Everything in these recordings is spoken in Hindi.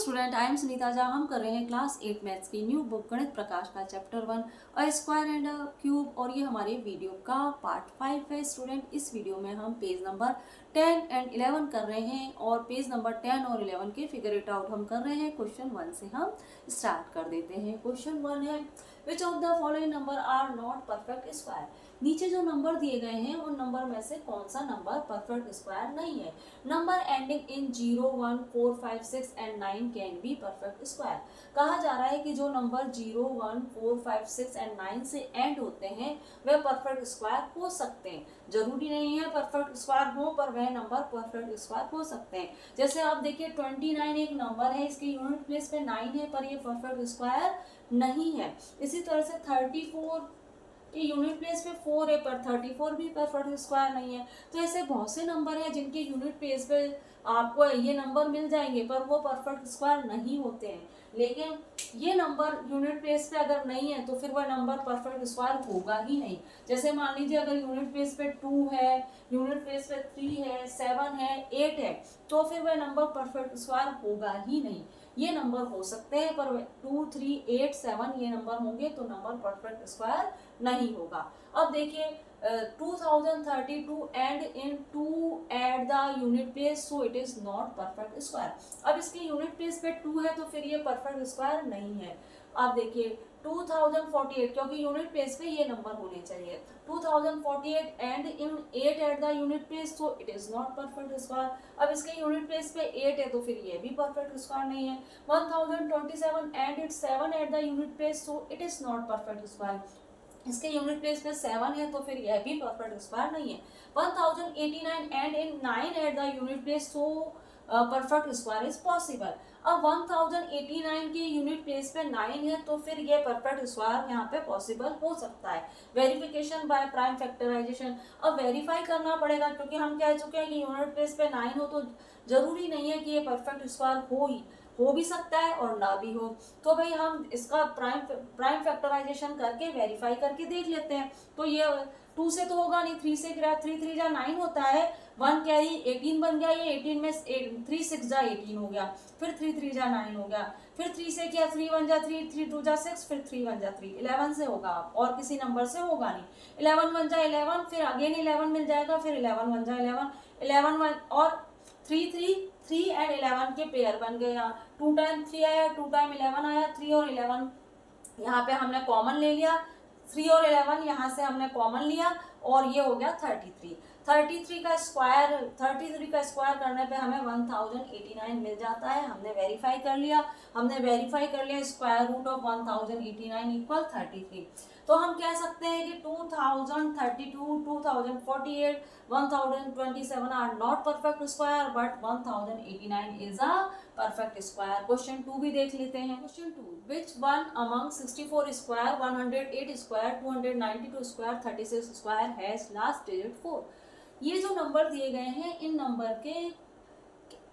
Student, I am Sunita Jha. हम कर रहे हैं क्लास 8 मैथ्स की न्यू बुक गणित प्रकाश का chapter 1 a square and a cube, और ये हमारे वीडियो का पार्ट 5 है। स्टूडेंट, इस वीडियो में हम पेज नंबर 10 एंड 11 कर रहे हैं और पेज नंबर 10 और 11 के फिगर इट आउट हम कर रहे हैं। क्वेश्चन 1 से हम स्टार्ट कर देते हैं। क्वेश्चन 1 है, which of the following number are not perfect square. नीचे जो नंबर दिए गए हैं उन नंबर में से कौन सा नंबर परफेक्ट स्क्वायर नहीं है। Number ending in 0, 1, 4, 5, 6 and 9 can be perfect square. कहा जा रहा है कि जो नंबर 0, 1, 4, 5, 6 एंड 9 से एंड होते हैं वे परफेक्ट स्क्वायर हो सकते हैं। जरूरी नहीं है परफेक्ट स्क्वायर हो, पर वह नंबर परफेक्ट स्क्वायर हो सकते हैं। जैसे आप देखिए 29 एक नंबर है, इसके यूनिट प्लेस पे 9 है, पर ये परफेक्ट स्क्वायर नहीं है। इसी तरह से 34 ये यूनिट प्लेस पे 4 है, पर 34 भी परफेक्ट स्क्वायर नहीं है। तो ऐसे बहुत से नंबर हैं जिनके यूनिट प्लेस पे आपको ये नंबर मिल जाएंगे, पर वो परफेक्ट स्क्वायर नहीं होते हैं। लेकिन ये नंबर यूनिट प्लेस पे अगर नहीं है तो फिर वह नंबर परफेक्ट स्क्वायर होगा ही नहीं। जैसे मान लीजिए अगर यूनिट प्लेस पे 2 है, यूनिट प्लेस पे 3 है, 7 है, 8 है, तो फिर वह नंबर परफेक्ट स्क्वायर होगा ही नहीं। ये नंबर हो सकते हैं, पर 2, 3, 8, 7 ये नंबर होंगे तो नंबर परफेक्ट स्क्वायर नहीं होगा। अब देखिए 2032 and in 2 at the unit place, so it is not perfect square. अब इसके यूनिट प्लेस पे 2 है तो फिर ये परफेक्ट स्क्वायर नहीं है। अब देखिए 2048, क्योंकि यूनिट प्लेस पे ये नंबर होने चाहिए। 2048 and in 8 at the unit place, so it is not perfect square. अब इसके यूनिट प्लेस पे 8 है तो फिर ये भी परफेक्ट स्क्वायर नहीं है। 1027 and it 7 at the unit place, so it is not perfect square. इसके यूनिट प्लेस पे 7 है तो फिर यह भी परफेक्ट स्क्वायर नहीं है। 1089 and in 9 at the unit place, so perfect square is possible. अब 1089 के यूनिट प्लेस पे 9 है तो फिर ये परफेक्ट स्क्वायर यहाँ पे पॉसिबल हो सकता है। वेरिफिकेशन बाय प्राइम फैक्टराइजेशन, अब वेरीफाई करना पड़ेगा क्योंकि हम कह चुके हैं कि यूनिट प्लेस पे 9 हो तो जरूरी नहीं है कि ये परफेक्ट स्क्वायर हो भी सकता है और ना भी हो। तो भाई हम इसका प्राइम फैक्टराइजेशन करके वेरीफाई करके देख लेते हैं। तो ये 2 से तो होगा नहीं, 3 से 3 3 जा 9 होता है, 1 कैरी 18 बन गया। ये 18 में 3 6 जा 18 हो गया, फिर 3 3 जा 9 हो गया, फिर 3 से किया 3 1 जा 3, 3 2 जा 6, फिर 3 1 जा 3, 11 से होगा और किसी नंबर से होगा नहीं। 11 1 जा 11, फिर अगेन 11 मिल जाएगा, फिर 11 1 जा 11, 11 1 और 3 3 एंड 11 के पेयर बन गए। यहाँ 2 टाइम 3 आया, 2 टाइम 11 आया, 3 और 11 यहाँ पे हमने कॉमन ले लिया, 3 और 11 यहाँ से हमने कॉमन लिया और ये हो गया 33। 33 का स्क्वायर करने पे हमें 1089 मिल जाता है। हमने वेरीफाई कर लिया स्क्वायर रूट ऑफ 1089 इक्वल 33। तो हम कह सकते हैं कि 2032, 2048, 1027 are not perfect square, but 1089 is a perfect square. Question 2 भी देख लेते हैं। Question 2, which one among 64 square, 108 square, 292 square, 36 square has last digit 4। ये जो नंबर दिए गए हैं इन नंबर के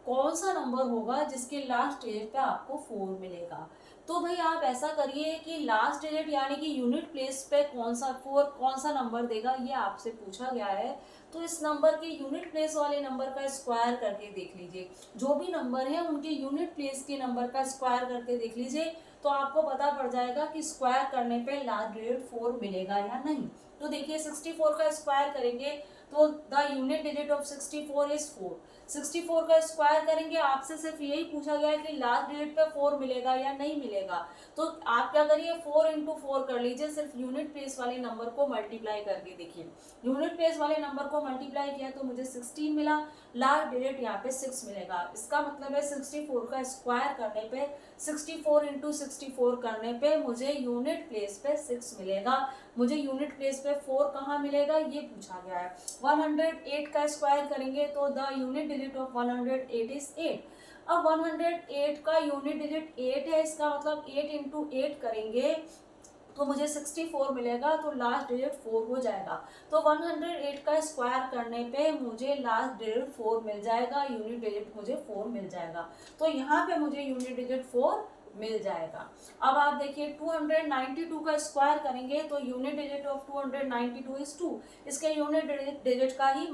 कौन सा नंबर होगा जिसके लास्ट डिजिट पे आपको 4 मिलेगा। तो भाई आप ऐसा करिए कि लास्ट डिजिट यानी कि यूनिट प्लेस पे कौन सा नंबर देगा, ये आपसे पूछा गया है। तो इस नंबर के यूनिट प्लेस वाले नंबर का स्क्वायर करके देख लीजिए। जो भी नंबर है उनके यूनिट प्लेस के नंबर का स्क्वायर करके देख लीजिए, तो आपको पता पड़ जाएगा कि स्क्वायर करने पे लास्ट डिजिट 4 मिलेगा या नहीं। तो देखिए 64 का स्क्वायर करेंगे तो the unit digit of 64 is 4। 64 का स्क्वायर करेंगे, आपसे सिर्फ यही पूछा गया है कि लास्ट डिजिट पे 4 मिलेगा या नहीं मिलेगा। तो आप क्या करिए 4 इंटू 4 कर लीजिए, सिर्फ यूनिट प्लेस वाले नंबर को मल्टीप्लाई करके देखिए। यूनिट प्लेस वाले नंबर को मल्टीप्लाई किया तो मुझे 16 मिला, लास्ट डिजिट यहाँ पे 6 मिलेगा। इसका मतलब है 64 का स्क्वायर करने पे 64 इंटू 64 करने पे मुझे यूनिट प्लेस पे 6 मिलेगा। मुझे यूनिट प्लेस पे 4 कहाँ मिलेगा ये पूछा गया है। 108 का स्क्वायर करेंगे तो the unit digit of 108 is 8। अब 108 का यूनिट डिजिट 8 है, इसका मतलब 8 इंटू 8 करेंगे तो मुझे 64 मिलेगा, तो लास्ट डिजिट 4 हो जाएगा। तो 108 का स्क्वायर करने पे मुझे लास्ट डिजिट 4 मिल जाएगा, यूनिट डिजिट मुझे 4 मिल जाएगा। तो यहाँ पे मुझे यूनिट डिजिट 4 मिल जाएगा। अब आप देखिए 292 का स्क्वायर करेंगे तो यूनिट डिजिट ऑफ 292 इज 2। इसके यूनिट डिजिट का ही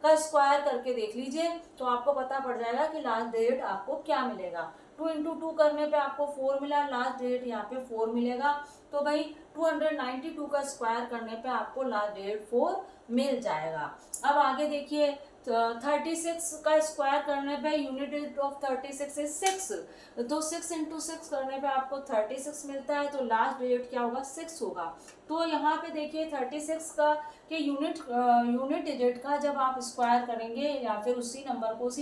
का स्क्वायर करके देख लीजिए तो आपको पता पड़ जाएगा कि लास्ट डिजिट आपको क्या मिलेगा। 2 इंटू 2 करने पे आपको 4 मिला, लास्ट डिजिट यहाँ पे 4 मिलेगा। तो भाई 292 का स्क्वायर करने पे आपको लास्ट डिजिट 4 मिल जाएगा। अब आगे देखिए, 36 का स्क्वायर करने पे यूनिट ऑफ 36 इज 6, तो 6 इंटू 6 करने पे आपको 36 मिलता है, तो लास्ट डिजिट क्या होगा 6 होगा। तो यहाँ पे देखिए 36 का के यूनिट डिजिट का जब आप स्क्वायर करेंगे या फिर उसी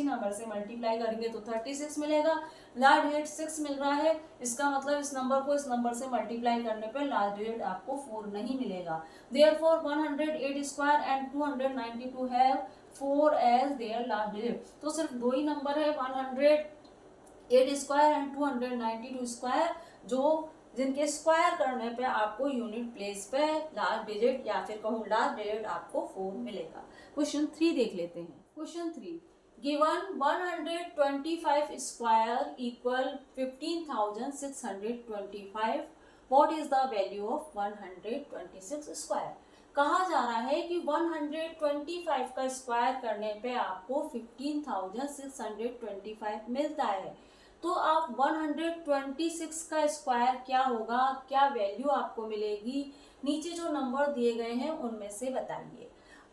नंबर से मल्टीप्लाई करेंगे तो 36 मिलेगा। लास्ट डिजिट 6 मिल रहा है, इसका मतलब इस नंबर को इस नंबर से मल्टीप्लाई करने पे लास्ट डिजिट आपको 4 नहीं मिलेगा। Therefore 108 square and 292 have 4 as their last digit. तो सिर्फ दो ही नंबर है 108 स्क्वायर एंड 292 स्क्वायर जो जिनके स्क्वायर करने पे आपको यूनिट प्लेस पे लास्ट डिजिट या फिर कहूँ लास्ट डिजिट आपको 4 मिलेगा। क्वेश्चन 3 देख लेते हैं। Question 3, given 125 square equal 15,625, what is the value of 126 square. कहा जा रहा है कि 125 का स्क्वायर करने पे आपको 15,625 मिलता है। तो आप 126 का स्क्वायर क्या होगा, क्या वैल्यू आपको मिलेगी, नीचे जो नंबर दिए गए हैं उनमें से बताइए।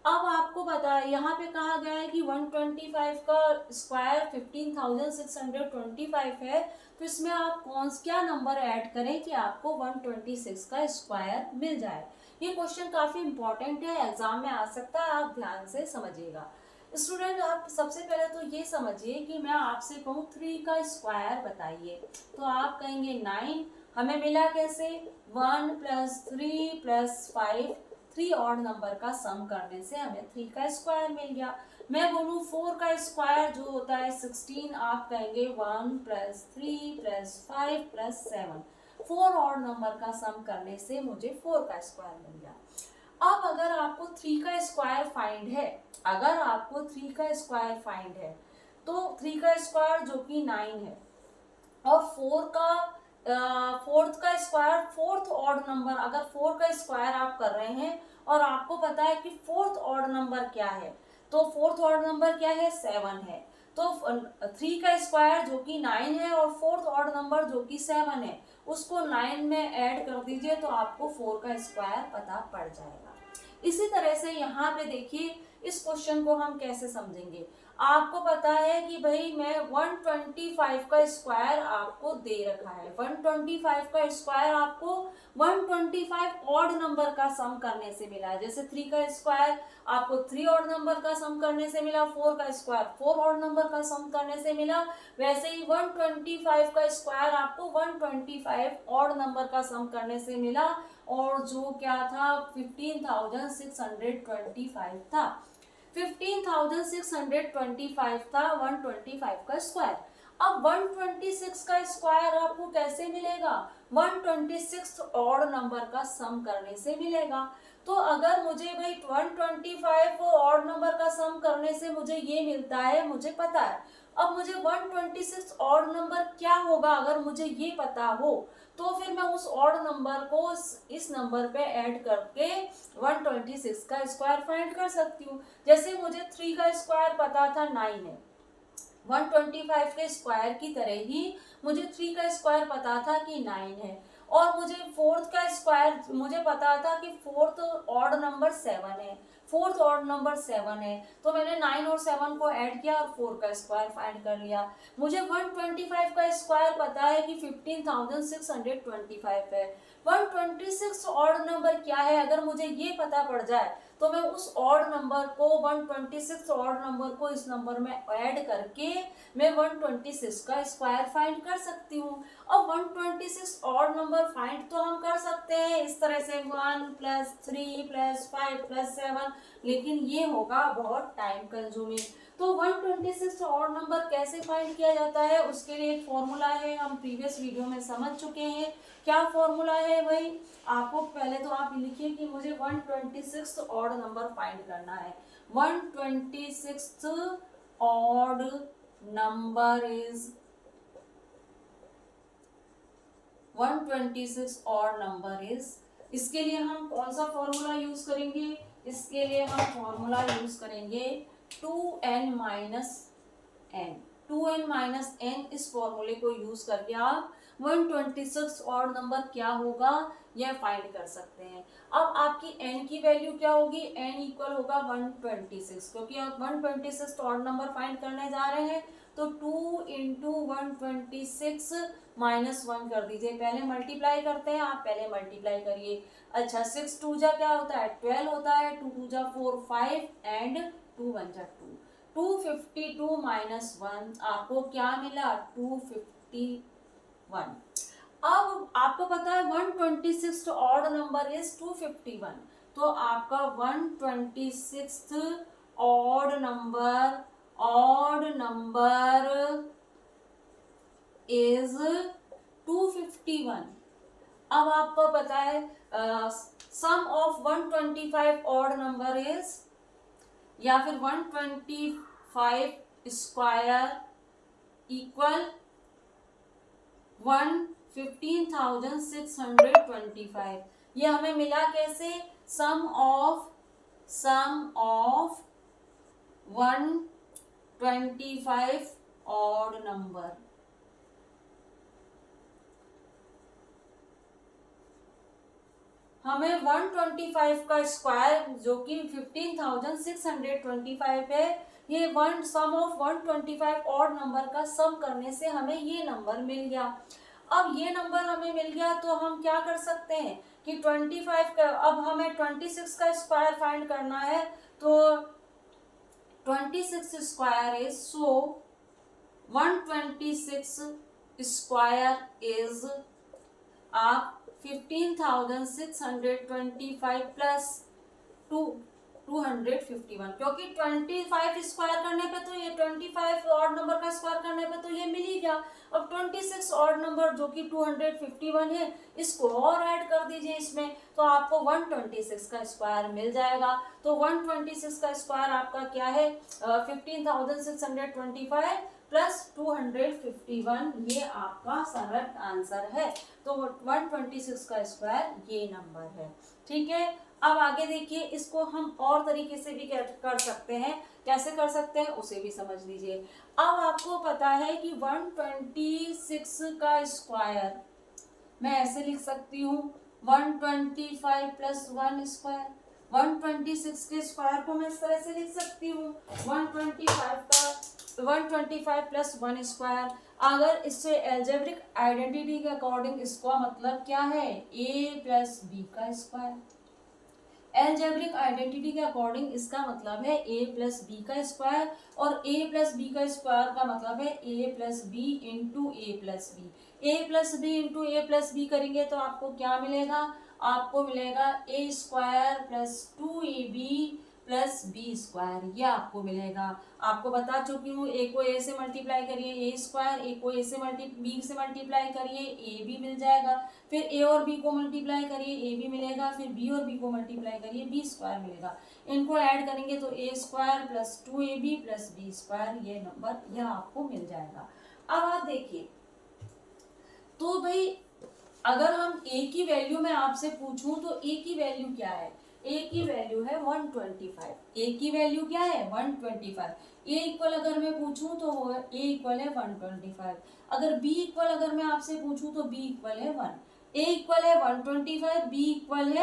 अब आपको पता है यहाँ पे कहा गया है कि 125 का स्क्वायर 15,625 है, तो इसमें आप क्या नंबर ऐड करें कि आपको 126 का स्क्वायर मिल जाए। ये क्वेश्चन काफी इंपॉर्टेंट है, एग्जाम में आ सकता है, आप ध्यान से समझिएगा। स्टूडेंट आप सबसे पहले तो ये समझिए कि मैं आपसे कहूँ 3 का स्क्वायर बताइए, तो आप कहेंगे 9, हमें मिला कैसे 1 + 3 + 5, 3 ऑड नंबर का सम करने से हमें 3 का स्क्वायर मिल गया। मैं बोलूँ 4 का स्क्वायर जो होता है 16, आप कहेंगे 1 + 3 + 5 + 7, 4 ऑड नंबर का सम करने से मुझे 4 का स्क्वायर मिल गया। अब अगर आपको 3 का स्क्वायर फाइंड है, तो 3 का स्क्वायर जो कि 9 है और 4th का स्क्वायर, 4th ऑड नंबर, अगर 4 का स्क्वायर आप कर रहे हैं और आपको पता है कि 4th ऑड नंबर क्या है, तो 4th ऑड नंबर क्या है 7 है, तो 3 का स्क्वायर जो कि 9 है और 4th ऑड नंबर जो कि 7 है उसको 9 में ऐड कर दीजिए तो आपको 4 का स्क्वायर पता पड़ जाएगा। इसी तरह से यहाँ पे देखिए इस क्वेश्चन को हम कैसे समझेंगे। आपको पता है कि भाई मैं 125 का स्क्वायर आपको दे रखा है, 125 का स्क्वायर आपको 125 ऑड नंबर का सम करने से मिला है। जैसे 3 का स्क्वायर आपको 3 ऑड नंबर का सम करने से मिला, 4 का स्क्वायर 4 ऑड नंबर का सम करने से मिला, वैसे ही 125 का स्क्वायर आपको 125 ऑड नंबर का सम करने से मिला, और जो क्या था 15,625 था, 15,625 था 125 का स्क्वायर। अब 126 का स्क्वायर आपको कैसे मिलेगा, 126 ऑड नंबर का सम करने से मिलेगा। तो अगर मुझे भाई 125 ऑड नंबर का सम करने से मुझे ये मिलता है, मुझे पता है, अब मुझे 126 ऑड नंबर क्या होगा अगर मुझे ये पता हो, तो फिर मैं उस ऑड नंबर को इस नंबर पे ऐड करके 126 का स्क्वायर फाइंड कर सकती हूँ। जैसे मुझे 3 का स्क्वायर पता था 9 है, 125 के स्क्वायर की तरह ही मुझे 3 का स्क्वायर पता था कि 9 है, और मुझे 4th का स्क्वायर मुझे पता था कि 4th ऑड नंबर 7 है, 4th ऑड नंबर 7 है, तो मैंने 9 और 7 को ऐड किया और 4 का स्क्वायर फाइंड कर लिया। मुझे 125 का स्क्वायर पता है कि 15,625 है, 126 ऑड नंबर क्या है अगर मुझे ये पता पड़ जाए तो मैं उस ऑड नंबर को 126 ऑड नंबर को इस नंबर में ऐड करके मैं 126 का स्क्वायर फाइंड कर सकती हूँ। अब 126 ऑड नंबर फाइंड तो हम कर सकते हैं इस तरह से 1 + 3 + 5 + 7, लेकिन ये होगा बहुत टाइम कंज्यूमिंग। तो 126 ऑड नंबर कैसे फाइंड किया जाता है उसके लिए एक फॉर्मूला है, हम प्रीवियस वीडियो में समझ चुके हैं। क्या फॉर्मूला है भाई, आपको पहले तो आप लिखिए कि मुझे 126 ऑड नंबर फाइंड करना है। 126 odd number is 126 odd number is, इसके लिए हम कौन सा फॉर्मूला यूज करेंगे, इसके लिए हम फॉर्मूला यूज करेंगे 2n minus n, 2n minus n, इस फॉर्मूले को यूज करके आप 126 ऑड नंबर क्या होगा यह फाइंड कर सकते हैं। अब आपकी n की वैल्यू क्या होगी, n इक्वल होगा 126, क्योंकि आप 126 ऑड नंबर फाइंड करने जा रहे हैं तो 2 इंटू 126 माइनस 1 कर दीजिए। पहले मल्टीप्लाई करते हैं, आप पहले मल्टीप्लाई करिए। अच्छा 6 टू जा क्या होता है 12 होता है, 2 टू जा 4 5 एंड 2 वन जा 2, 252 माइनस 1 आपको क्या मिला 251। अब आपको पता है 126 ऑड नंबर इज 251, तो आपका 126 ऑड नंबर इज 251। अब आपको पता है सम ऑफ 125 ऑड नंबर इज, या फिर 125 स्क्वायर इक्वल 15,625। ये हमें मिला कैसे, सम ऑफ 125 ऑड नंबर। हमें 125 का स्क्वायर जो कि 15,625 है, ये सम ऑफ 125 ऑड नंबर का सम करने से हमें ये नंबर मिल गया। अब ये नंबर हमें मिल गया तो हम क्या कर सकते हैं कि 25 का, अब हमें 26 का स्क्वायर फाइंड करना है, तो 26 square is, so 126 square is आप 15,625 प्लस 251, क्योंकि 25 स्क्वायर करने पे तो ये 25 ऑड नंबर का स्क्वायर करने पे तो ये मिल ही गया। अब 26 ऑड नंबर जो कि 251 है, इसको और ऐड कर दीजिए इसमें, तो आपको 126 का स्क्वायर मिल जाएगा। तो 126 का स्क्वायर आपका क्या है 15,625 प्लस 251, ये आपका करेक्ट आंसर है। तो 126 का स्क्वायर ये नंबर है। ठीक है, अब आगे देखिए, इसको हम और तरीके से भी कर सकते हैं। कैसे कर सकते हैं उसे भी समझ लीजिए। अब आपको पता है कि 126 का स्क्वायर मैं ऐसे लिख सकती हूँ 125 प्लस 1 स्क्वायर। 126 के स्क्वायर को मैं इस तरह से लिख सकती हूँ 125 प्लस 1 स्क्वायर। अगर इससे एल्जेब्रिक आइडेंटिटी के अकॉर्डिंग इसका मतलब क्या है a प्लस बी का स्क्वायर। एल्जेब्रिक आइडेंटिटी के अकॉर्डिंग इसका मतलब है a प्लस बी का स्क्वायर, और a प्लस बी का स्क्वायर का मतलब है a plus B into A plus B. A plus B into A plus B करेंगे तो आपको क्या मिलेगा, आपको मिलेगा a square plus 2ab plus B square, ये आपको मिलेगा। आपको बता चुकी हूँ, ए को ए से मल्टीप्लाई करिए ए स्क्वायर, ए को ए से बी से मल्टीप्लाई करिए ए बी मिल जाएगा, फिर ए और बी को मल्टीप्लाई करिए ए बी मिलेगा, फिर बी और बी को मल्टीप्लाई करिए बी स्क्वायर मिलेगा। इनको ऐड करेंगे तो A square plus 2ab plus B square, ये नंबर यह आपको मिल जाएगा। अब आप देखिए, तो भाई अगर हम a की वैल्यू में आपसे पूछूं तो a की वैल्यू क्या है, a की वैल्यू है 125। a की वैल्यू क्या है 125। a इक्वल अगर मैं पूछूं तो a इक्वल है 125। अगर b इक्वल अगर मैं आपसे पूछूं तो b इक्वल है 1। a इक्वल है 125, b इक्वल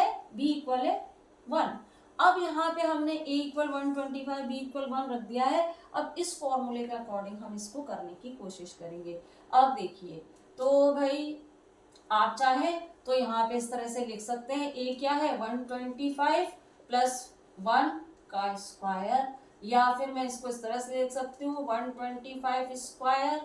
है 1। अब यहाँ पे हमने a इक्वल 125 b इक्वल 1 रख दिया है। अब इस फॉर्मूले के अकॉर्डिंग हम इसको करने की कोशिश करेंगे। अब देखिए, तो भाई आप चाहे तो यहाँ पे इस तरह से लिख सकते हैं, a क्या है 125 प्लस 1 का स्क्वायर, या फिर मैं इसको इस तरह से लिख सकती हूँ 125 स्क्वायर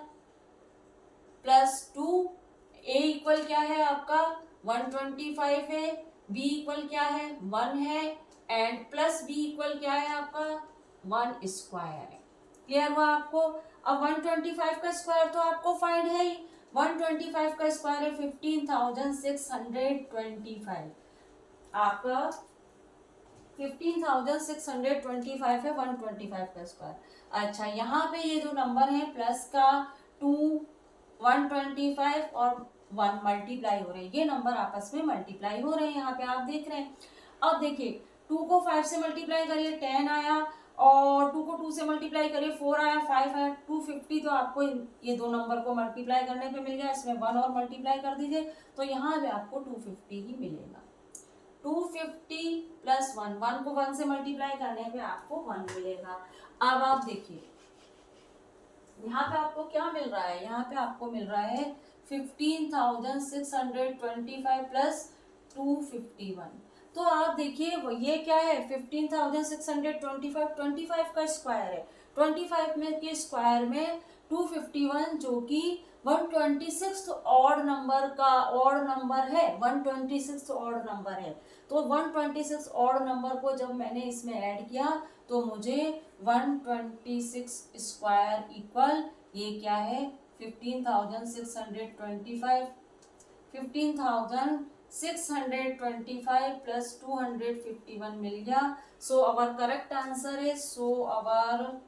प्लस 2। a इक्वल क्या है आपका 125 है, b इक्वल क्या है 1 है, एंड प्लस b इक्वल क्या है आपका 1 स्क्वायर है। क्लियर हुआ आपको। अब 125 का स्क्वायर तो आपको फाइंड है ही, 125 का स्क्वायर है 15,625, आपका 15,625 है 125 का स्क्वायर। अच्छा, यहाँ पे ये जो नंबर है प्लस का 2 125 और 1 मल्टीप्लाई हो रहे हैं, ये नंबर आपस में मल्टीप्लाई हो रहे हैं, यहाँ पे आप देख रहे हैं। अब देखिए 2 को 5 से मल्टीप्लाई करिए 10 आया, और 2 को 2 से मल्टीप्लाई करिए, 4 आया, 5 आया, 250। तो आपको ये दो नंबर को मल्टीप्लाई करने पे मिल गया, इसमें 1 और मल्टीप्लाई कर दीजिए, तो यहाँ पे आपको 250 ही मिलेगा। 250 प्लस 1, 1 को 1 से मल्टीप्लाई करने पे आपको 1 मिलेगा। अब आप देखिए यहाँ पे आपको क्या मिल रहा है, यहाँ पे आपको मिल रहा है 15,625 प्लस 251। तो आप देखिए ये क्या है, 15,625, 25 का स्क्वायर है, 25 में के स्क्वायर में 251 जो कि 126 ऑड नंबर का ऑड नंबर है, 126 ऑड नंबर है। तो 126 ऑड नंबर को जब मैंने इसमें ऐड किया तो मुझे 126 स्क्वायर इक्वल ये क्या है 15,625, 15,625 प्लस 251 मिल गया। सो अवर करेक्ट आंसर है, सो अवर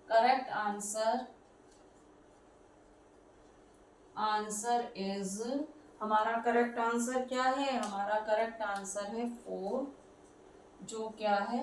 करेक्ट आंसर इज, हमारा करेक्ट आंसर क्या है, हमारा करेक्ट आंसर है 4, जो क्या है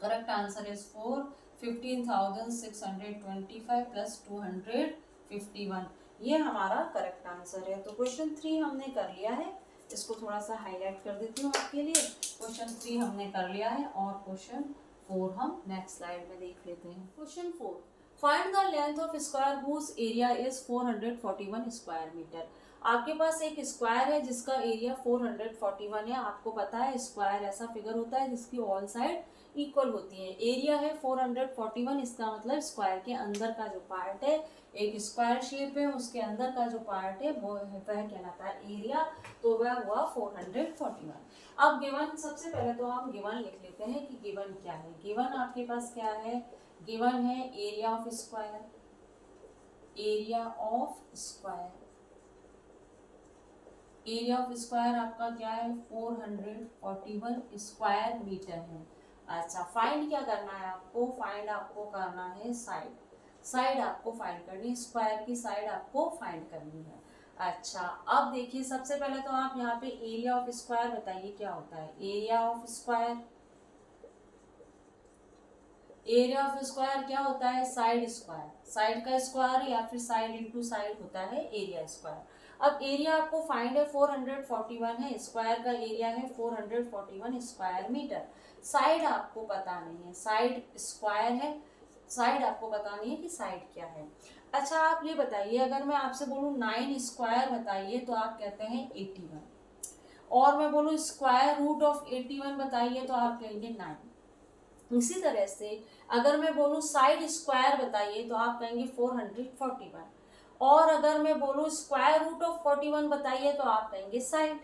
करेक्ट आंसर इज 4, 15,625 प्लस 251, ये हमारा करेक्ट आंसर है। तो क्वेश्चन 3 हमने कर लिया है, इसको थोड़ा सा हाईलाइट कर देती हूँ आपके लिए। क्वेश्चन 3 हमने कर लिया है और क्वेश्चन 4 हम नेक्स्ट स्लाइड में देख लेते हैं। Question 4, find the length of square whose area is 441 square metre. आपके पास एक स्क्वायर है जिसका एरिया 441 है। आपको पता है स्क्वायर ऐसा फिगर होता है जिसकी ऑल साइड इक्वल होती है। एरिया है 441, इसका मतलब स्क्वायर के अंदर का जो पार्ट है, एक स्क्वायर शेप है, उसके अंदर का जो पार्ट है वो वह कहलाता है एरिया, तो वह हुआ 441। अब गिवन, सबसे पहले तो हम गिवन लिख लेते हैं कि गिवन क्या है। गिवन आपके पास क्या है, गिवन है area of square, area of square, area of square आपका क्या है 441 स्क्वायर मीटर है। अच्छा, फाइंड क्या करना है आपको, फाइंड आपको करना है साइड, साइड आपको फाइंड करनी है, स्क्वायर की साइड आपको फाइंड करनी है। अच्छा, अब देखिए सबसे पहले तो आप यहाँ पे एरिया ऑफ स्क्वायर बताइए क्या होता है। Area of square, area of square क्या होता है, साइड स्क्वायर, साइड का स्क्वायर या फिर साइड इनटू साइड होता है एरिया स्क्वायर। अब एरिया आपको फाइंड है 441 है, स्क्वायर का एरिया है 441 स्क्वायर मीटर। साइड आपको पता नहीं है, साइड स्क्वायर है, साइड आपको पता नहीं है कि साइड क्या है। अच्छा, आप ये बताइए अगर मैं आपसे बोलूँ 9 स्क्वायर बताइए तो आप कहते हैं 81, और मैं बोलूँ स्क्वायर रूट ऑफ 81 बताइए तो आप कहेंगे 9। इसी तरह से अगर मैं बोलूँ साइड स्क्वायर बताइए तो आप कहेंगे 441, और अगर मैं बोलूँ स्क्वायर रूट ऑफ 41 बताइए तो आप कहेंगे साइड।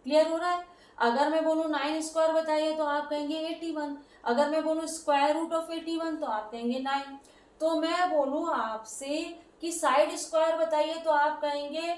क्लियर हो रहा है। अगर मैं बोलूँ 9 स्क्वायर बताइए तो आप कहेंगे 81, अगर मैं बोलूँ स्क्वायर रूट ऑफ 81 तो आप कहेंगे 9। तो मैं बोलूँ आपसे कि साइड स्क्वायर बताइए तो आप कहेंगे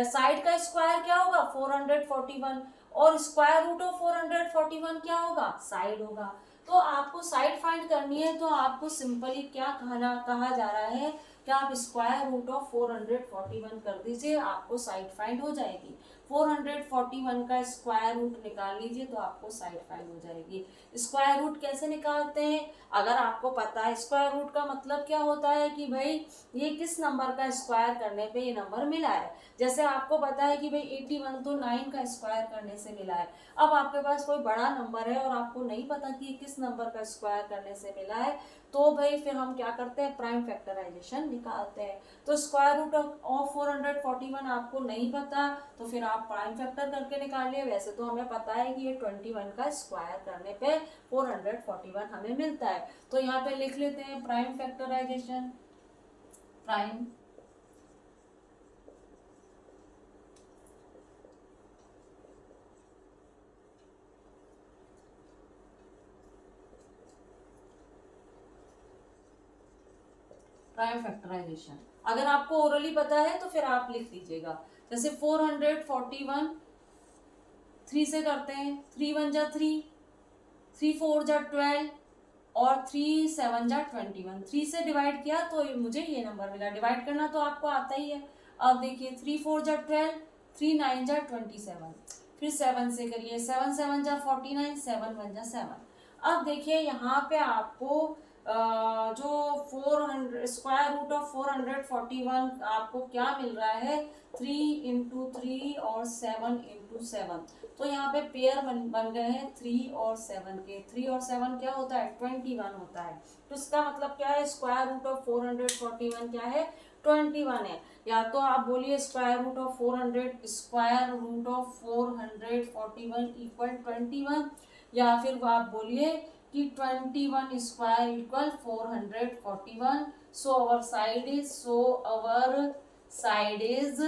साइड का स्क्वायर क्या होगा 441, और स्क्वायर रूट ऑफ 441 क्या होगा, साइड होगा। तो आपको साइड फाइंड करनी है तो आपको सिंपली क्या कहा जा रहा है कि आप स्क्वायर रूट ऑफ 441 कर दीजिए, आपको साइड फाइंड हो जाएगी। 441 का स्क्वायर रूट निकाल लीजिए तो आपको साइड फाइंड हो जाएगी। स्क्वायर रूट कैसे निकालते हैं, अगर आपको पता है स्क्वायर रूट का मतलब क्या होता है कि भाई ये किस नंबर का स्क्वायर करने पे ये नंबर मिला है। जैसे आपको पता है कि भाई 81 तो 9 का स्क्वायर करने से मिला है। अब आपके पास कोई बड़ा नंबर है और आपको नहीं पता कि किस नंबर का स्क्वायर करने से मिला है, तो भाई फिर हम क्या करते हैं, प्राइम फैक्टराइजेशन निकालते हैं। तो स्क्वायर रूट ऑफ 441 आपको नहीं पता तो फिर आप प्राइम फैक्टर करके निकालिए। वैसे तो हमें पता है कि ये 21 का स्क्वायर करने पे 441 हमें मिलता है। तो यहाँ पे लिख लेते हैं prime factorisation, prime prime factorisation. अगर आपको ओरली पता है तो फिर आप लिख लीजिएगा। जैसे 441 3 से करते हैं, 3 1 जा 3, 3 4 जा 12 और 3 7 जा 21। 3 से डिवाइड किया तो मुझे ये नंबर मिला। डिवाइड करना तो आपको आता ही है। अब देखिए 3 4 जा 12, 3 9 जा 27, फिर 7 से करिए, 7 7 जा 49, 7 1 जा 7। अब देखिए यहाँ पे आपको जो 400 स्क्वायर रूट ऑफ 441 आपको क्या मिल रहा है, 3 × 3 और 7 × 7। तो यहाँ पे पेयर बन गए हैं 3 और 7 के। 3 और 7 क्या होता है, 21 होता है। तो इसका मतलब क्या है, स्क्वायर रूट ऑफ 441 क्या है, 21 है। या तो आप बोलिए square root of 400, square root of 441 equal 21, या फिर आप बोलिए कि 21 square equal 441। So our side is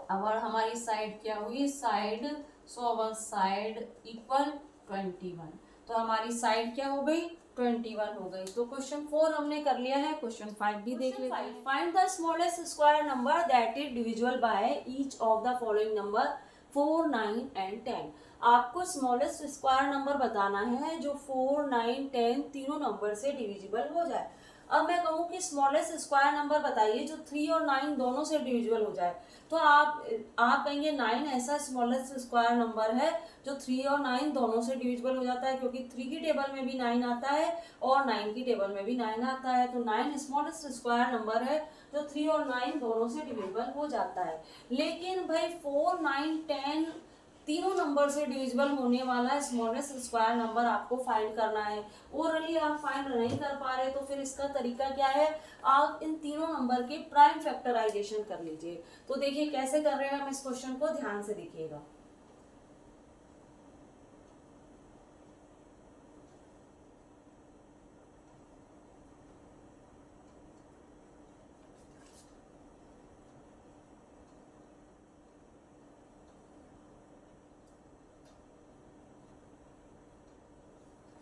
our हमारी साइड क्या हुई, side, so our side equal 21। तो हमारी साइड क्या हो गई, 21 हो गई। तो क्वेश्चन 4 हमने कर लिया है। क्वेश्चन 5 भी देख लेते हैं। Find the smallest square number that is divisible by each of the following number 4 9 and 10। आपको स्मॉलेस्ट स्क्वायर नंबर बताना है जो 4 9 10 तीनों नंबर से डिविजिबल हो जाए। अब मैं कहूँ कि स्मॉलेस्ट स्क्वायर नंबर बताइए जो 3 और 9 दोनों से डिविजिबल हो जाए, तो आप कहेंगे 9 ऐसा स्मॉलेस्ट स्क्वायर नंबर है जो 3 और 9 दोनों से डिविजिबल हो जाता है, क्योंकि 3 की टेबल में भी 9 आता है और 9 की टेबल में भी 9 आता है। तो 9 स्मॉलेस्ट स्क्वायर नंबर है जो 3 और 9 दोनों से डिविजिबल हो जाता है। लेकिन भाई 4 9 10 तीनों नंबर से डिविजिबल होने वाला स्मॉलेस्ट स्क्वायर नंबर आपको फाइंड करना है। ओरली आप फाइंड नहीं कर पा रहे तो फिर इसका तरीका क्या है, आप इन तीनों नंबर के प्राइम फैक्टराइजेशन कर लीजिए। तो देखिए कैसे कर रहे हैं हम इस क्वेश्चन को, ध्यान से देखिएगा।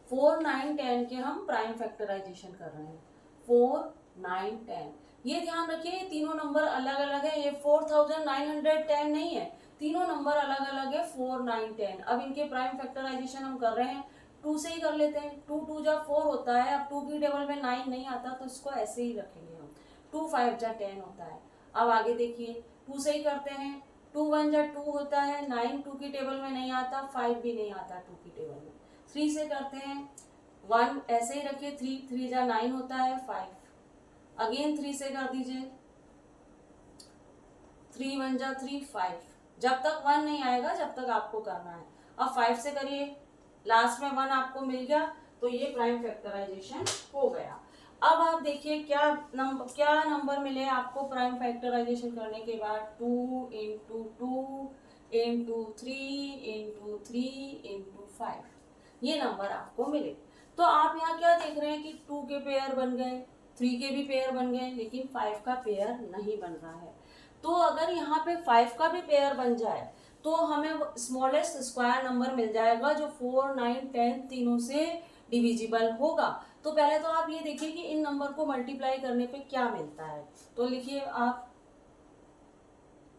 4 9 10 के हम प्राइम फैक्टराइजेशन कर रहे हैं। 4 9 10, ये ध्यान रखिए तीनों नंबर अलग अलग है, ये 4910 नहीं है, तीनों नंबर अलग अलग है 4 9 10। अब इनके प्राइम फैक्टराइजेशन हम कर रहे हैं 2 से ही कर लेते हैं। 2 2 जा 4 होता है। अब 2 की टेबल में 9 नहीं आता तो इसको ऐसे ही रखेंगे हम। 2 5 जा 10 होता है। अब आगे देखिए 2 से ही करते हैं। 2 1 जा 2 होता है। 9 2 की टेबल में नहीं आता, 5 भी नहीं आता 2 की टेबल में। 3 से करते हैं, 1 ऐसे ही रखिए, 3 3 जा 9 होता है, 5 अगेन 3 से कर दीजिए, 3 1 जा 3 5। जब तक 1 नहीं आएगा जब तक आपको करना है। अब 5 से करिए, लास्ट में 1 आपको मिल गया तो ये प्राइम फैक्टराइजेशन हो गया। अब आप देखिए क्या नंबर मिले आपको प्राइम फैक्टराइजेशन करने के बाद, 2 × 2 × 3 × 3 × 5, ये नंबर आपको मिले। तो आप यहाँ क्या देख रहे हैं कि 2 के पेयर बन गए, 3 के भी पेयर बन गए, लेकिन 5 का पेयर नहीं बन रहा है। तो अगर यहाँ पे 5 का भी पेयर बन जाए तो हमें स्मॉलेस्ट स्क्वायर नंबर मिल जाएगा जो 4 9 10 तीनों से डिविजिबल होगा। तो पहले तो आप ये देखिए कि इन नंबर को मल्टीप्लाई करने पे क्या मिलता है। तो लिखिए आप,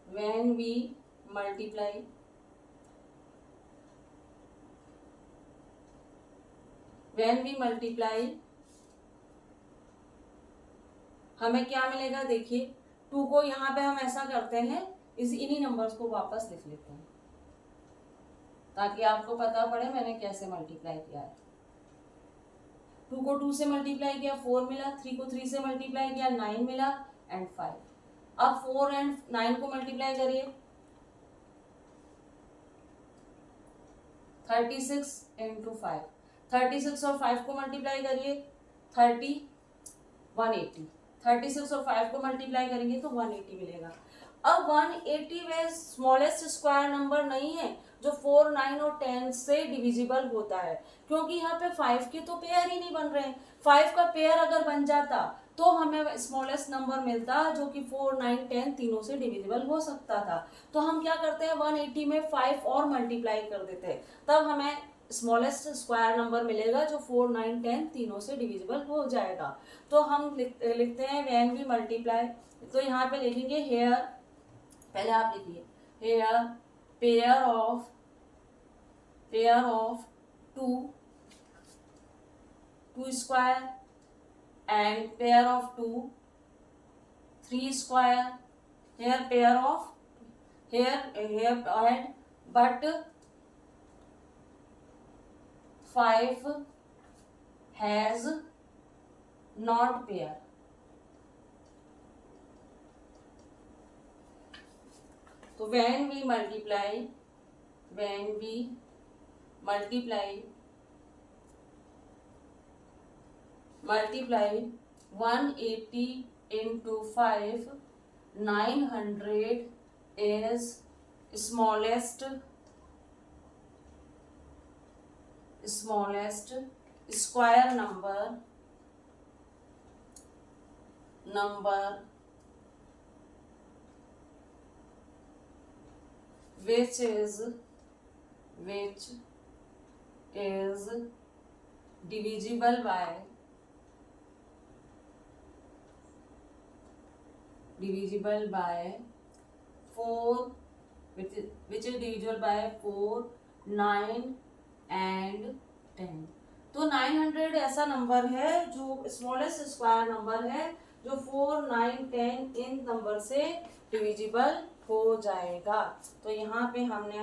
व्हेन वी मल्टीप्लाई हमें क्या मिलेगा। देखिए 2 को यहाँ पे हम ऐसा करते हैं, इन्हीं नंबर्स को वापस लिख लेते हैं ताकि आपको पता पड़े मैंने कैसे मल्टीप्लाई किया है। 2 को 2 से मल्टीप्लाई किया 4 मिला, 3 को 3 से मल्टीप्लाई किया 9 मिला एंड 5। अब 4 एंड 9 को मल्टीप्लाई करिए, 36 × 5। 36 और 5 को मल्टीप्लाई करिए, 30 180। 36 और 5 को मल्टीप्लाई करेंगे तो 180 मिलेगा। अब 180 वे स्मॉलेस्ट स्क्वायर नंबर नहीं है जो 4 9 और 10 से डिविजिबल होता है, क्योंकि यहाँ पे 5 के तो पेयर ही नहीं बन रहे हैं। 5 का पेयर अगर बन जाता तो हमें स्मॉलेस्ट नंबर मिलता जो कि 4 9 10 तीनों से डिविजिबल हो सकता था। तो हम क्या करते हैं, 180 में 5 और मल्टीप्लाई कर देते हैं, तब हमें स्मॉलेस्ट स्क्वायर नंबर मिलेगा जो 4 9 10 तीनों से डिविजिबल हो जाएगा। तो हम लिखते हैं व्हेन वी मल्टीप्लाई। तो यहाँ पे लिखेंगे हेयर, पहले आप लिखिए here pair of 2 square and pair of 2 3 square, here pair of here and but 5 has not pair. तो when we multiply 180 into 5, 900 is smallest square number which is divisible by 4, which is divisible by 4, 9 and 10. तो 900 ऐसा नंबर है जो स्मॉलेस्ट स्क्वायर नंबर है जो 4, 9, 10 इन नंबर से डिविजिबल हो जाएगा। तो यहाँ पे हमने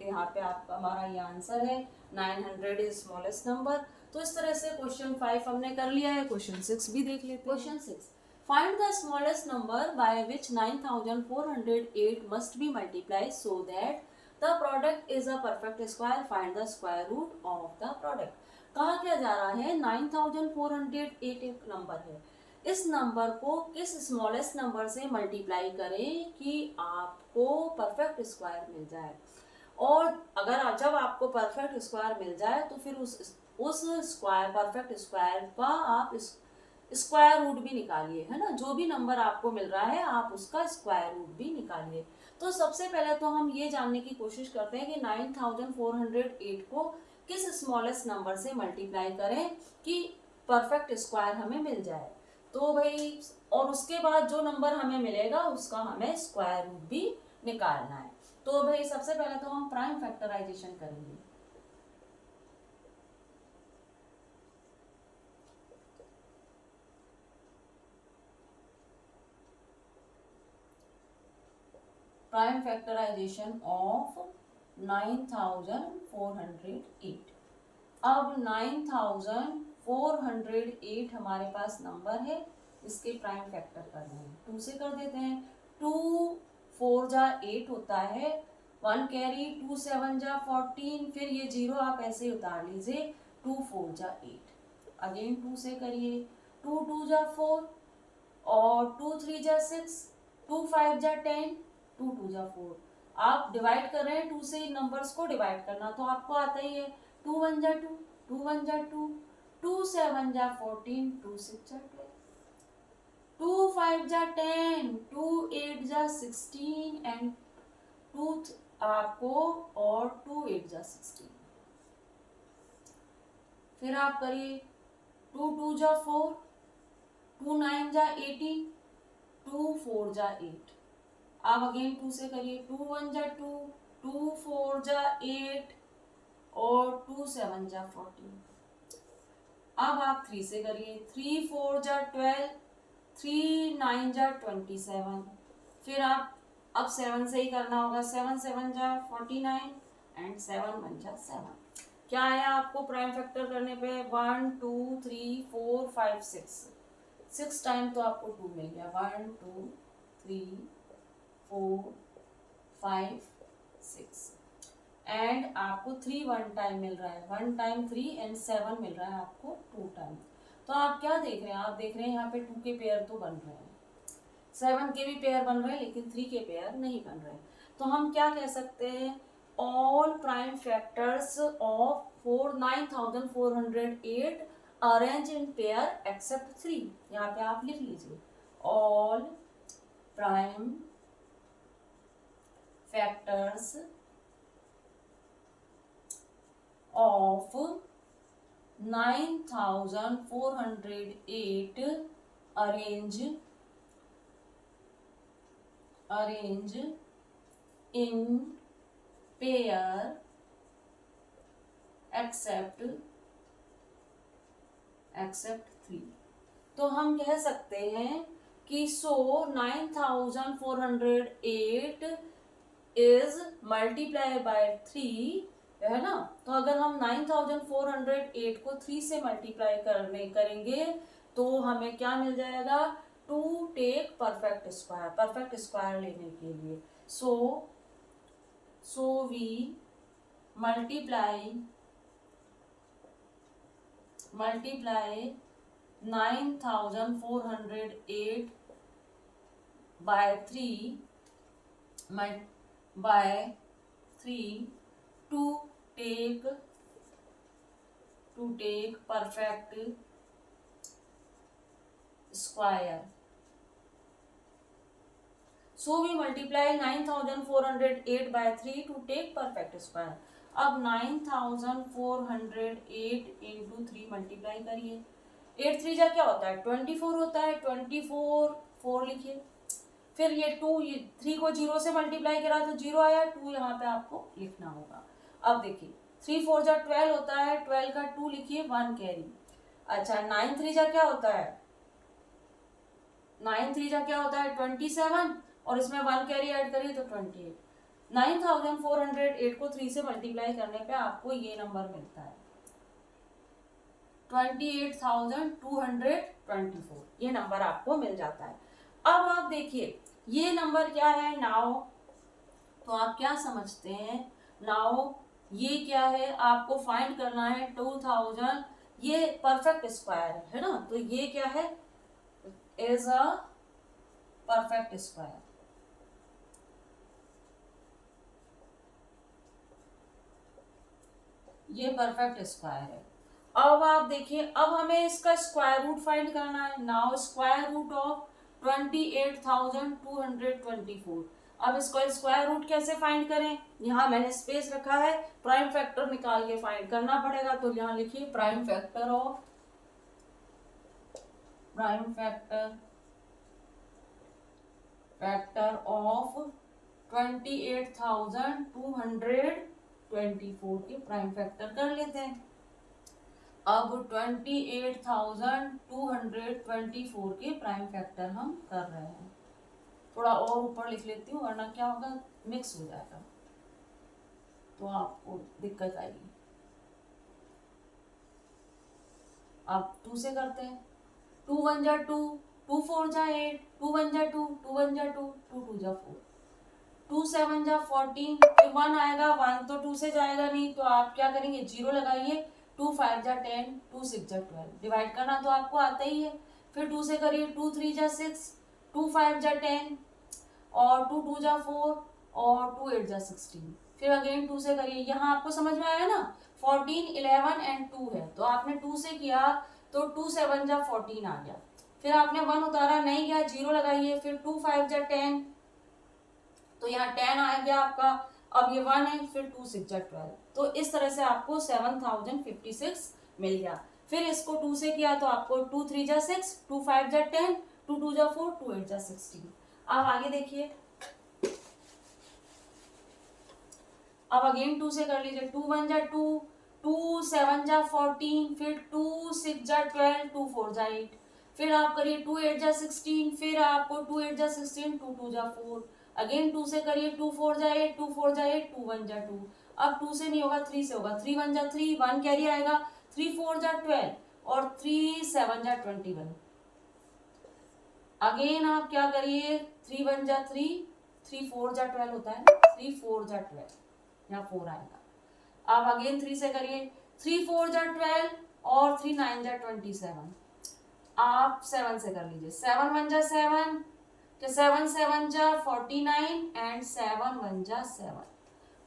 यहाँ पे आपका हमारा ये आंसर है 900 इज स्मॉलेस्ट नंबर। तो इस तरह से क्वेश्चन 5 हमने कर लिया है। क्वेश्चन 6 भी देख लेते हैं। Question 6, find the smallest number by which 9408 must be multiplied so that the product is a perfect square. Find the square root of the product. कहा क्या जा रहा है 9408 एक नंबर है, इस नंबर को किस स्मॉलेस्ट नंबर से मल्टीप्लाई करें कि आपको परफेक्ट स्क्वायर मिल जाए। और अगर जब आपको परफेक्ट स्क्वायर मिल जाए तो फिर उस स्क्वायर परफेक्ट स्क्वायर का आप स्क्वायर रूट भी निकालिए, है ना। जो भी नंबर आपको मिल रहा है आप उसका स्क्वायर रूट भी निकालिए। तो सबसे पहले तो हम ये जानने की कोशिश करते हैं कि 9408 को किस स्मॉलेस्ट नंबर से मल्टीप्लाई करें कि परफेक्ट स्क्वायर हमें मिल जाए। तो भाई और उसके बाद जो नंबर हमें मिलेगा उसका हमें स्क्वायर रूट भी निकालना है। तो भाई सबसे पहले तो हम प्राइम फैक्टराइजेशन करेंगे। Prime factorisation of 9408। अब 9408 हमारे पास नंबर है, इसके प्राइम फैक्टर करने हैं। 2 से कर देते हैं। 2 4 जा 8 होता है, 1 कैरी, 2 7 जा 14, फिर ये 0 आप ऐसे उतार लीजिए। 2 4 जा 8, अगेन 2 से करिए। 2 2 जा 4 और 2 3 जा 6, 2 5 जा 10, 2 2 जा 4। आप डिवाइड कर रहे हैं 2 से नंबर्स को डिवाइड करना, तो आपको आता ही है 2 1 जा 2, 2 1 जा 2, 2 7 जा 14, 2 6 जा 12, 2 5 जा 10, 2 8 जा 16 एंड 2 आपको और 2 8 जा 16। फिर आप करिए 2 2 जा 4, 2 9 जा 18, 2 4 जा 8। आप अगेन 2 से करिए। 2 1 जा 2, 2 4 जा 8 और 2 7 जा 14। अब आप 3 से करिए। 3 4 जा 12, 3 9 जा 27। फिर आप अब 7 से ही करना होगा। 7 7 जा 49 एंड 7 1 जा 7। क्या आया आपको प्राइम फैक्टर करने पे? 1 2 3 4 5 6 टाइम तो आपको 2 मिल गया। 1 2 3 4 5 6 एंड आपको 3 1 टाइम मिल रहा है। 1 टाइम 3 एंड 7 मिल रहा है आपको 2 टाइम। तो आप क्या देख रहे हैं? आप देख रहे हैं यहाँ पे 2 के पेयर तो बन रहे हैं, 7 के भी पेयर बन रहे हैं, लेकिन 3 के पेयर नहीं बन रहे। तो हम क्या कह सकते हैं? All prime factors of 9408 arrange in pair except 3। यहाँ पे आप लिख लीजिए all prime factors of 9408 arrange in pair except 3। तो हम कह सकते हैं कि 9408 इज मल्टीप्लाई बाय 3, है ना। तो अगर हम 9408 को 3 से मल्टीप्लाई करेंगे तो हमें क्या मिल जाएगा, टू टेक परफेक्ट स्क्वायर लेने के लिए। So we multiply 9408 by 3 by 3 to take perfect square. So we multiply 9408 by 3 to take perfect square. अब 9408 इंटू 3 मल्टीप्लाई करिए। 8 3 जा क्या होता है, 24 होता है। 24 4 लिखिए। फिर ये 3 को 0 से मल्टीप्लाई करा तो 0 आया, 2 यहाँ पे आपको लिखना होगा। अब देखिए 3 4 जा 12 होता है, 12 का 2 लिखिए, 1 कैरी। अच्छा 9 3 जा क्या होता है, 9 3 जा क्या होता है 27, और इसमें 1 कैरी ऐड करिए तो 28। 9408 को 3 से मल्टीप्लाई करने पे आपको ये नंबर मिलता है 28,224। ये नंबर आपको मिल जाता है। अब आप देखिए ये नंबर क्या है नाउ, तो आप क्या समझते हैं नाउ, ये क्या है आपको फाइंड करना है 2000। ये परफेक्ट स्क्वायर है ना, तो ये क्या है, इज अ परफेक्ट स्क्वायर। ये परफेक्ट स्क्वायर है। अब आप देखिए अब हमें इसका स्क्वायर रूट फाइंड करना है। Now square root of 28,224। अब इसको स्क्वायर रूट कैसे फाइंड करें, यहाँ मैंने स्पेस रखा है, प्राइम फैक्टर निकाल के फाइंड करना पड़ेगा। तो यहाँ लिखिए प्राइम फैक्टर ऑफ 28,224 के प्राइम फैक्टर कर लेते हैं। अब 28,224 के प्राइम फैक्टर हम कर रहे हैं। थोड़ा और ऊपर लिख लेती हूँ वरना क्या होगा, मिक्स हो जाएगा तो आपको दिक्कत आएगी। अब 2 से करते हैं। 2 1 जा 2, 2 4 जा 8, 2 1 जा 2, 2 1 जा 2, 2 2 जा 4, 2 7 जा 14, फिर 1 आएगा, 1 तो 2 से जाएगा नहीं, तो आप क्या करेंगे 0 लगाइए। 2 5 जा 10, 2 6 जा 12, डिवाइड करना तो आपको आता ही है। फिर 2 से करिए, 2 3 जा 6, 2 5 जा 10, और 2 2 जा 4, और 2 8 जा 16। फिर अगेन 2 से करिए, यहाँ आपको समझ में आया ना, 14 11 एंड 2 है, तो आपने 2 से किया तो 2 7 जा 14 आ गया। फिर आपने 1 उतारा, नहीं गया, 0 लगाइए। फिर 2 5 जा 10, तो यहाँ 10 आ गया आपका। अब ये 1 है, फिर 2 6 जा 12, तो इस तरह से आपको 7056 मिल गया। फिर इसको 2 से किया तो आपको 2 3 जा 6, 2 5 जा 10, 2 2 जा 4, 2 8 जा 16। अब आगे देखिए, अब अगेन 2 से कर लीजिए। 2 1 जा 2, 2 7 जा 14, फिर 2 6 जा 12, 2 4 जा 8, फिर आप करिए 2 8 जा 16, फिर आपको 2 8 जा 16, 2 2 जा 4, अगेन 2 से करिए, 2 4 जा 8, 2 4 जा 8, 2 1 जा 2। अब 2 से नहीं होगा, 3 से होगा। 3 1 जा 3, 1 कैरी आएगा, 3 4 जा 12, और 3 7 जा 21। अगेन आप क्या करिए, 3 1 जा 3, 3 4 जा 12 होता है ना, 3 4 जा 12, यहाँ 4 आएगा। अब अगेन 3 से करिए, 3 4 जा 12, और 3 9 जा 27। आप 7 से कर लीजिए, 7 1 जा 7, 7 7 जा 49, एंड 7 1 जा 7।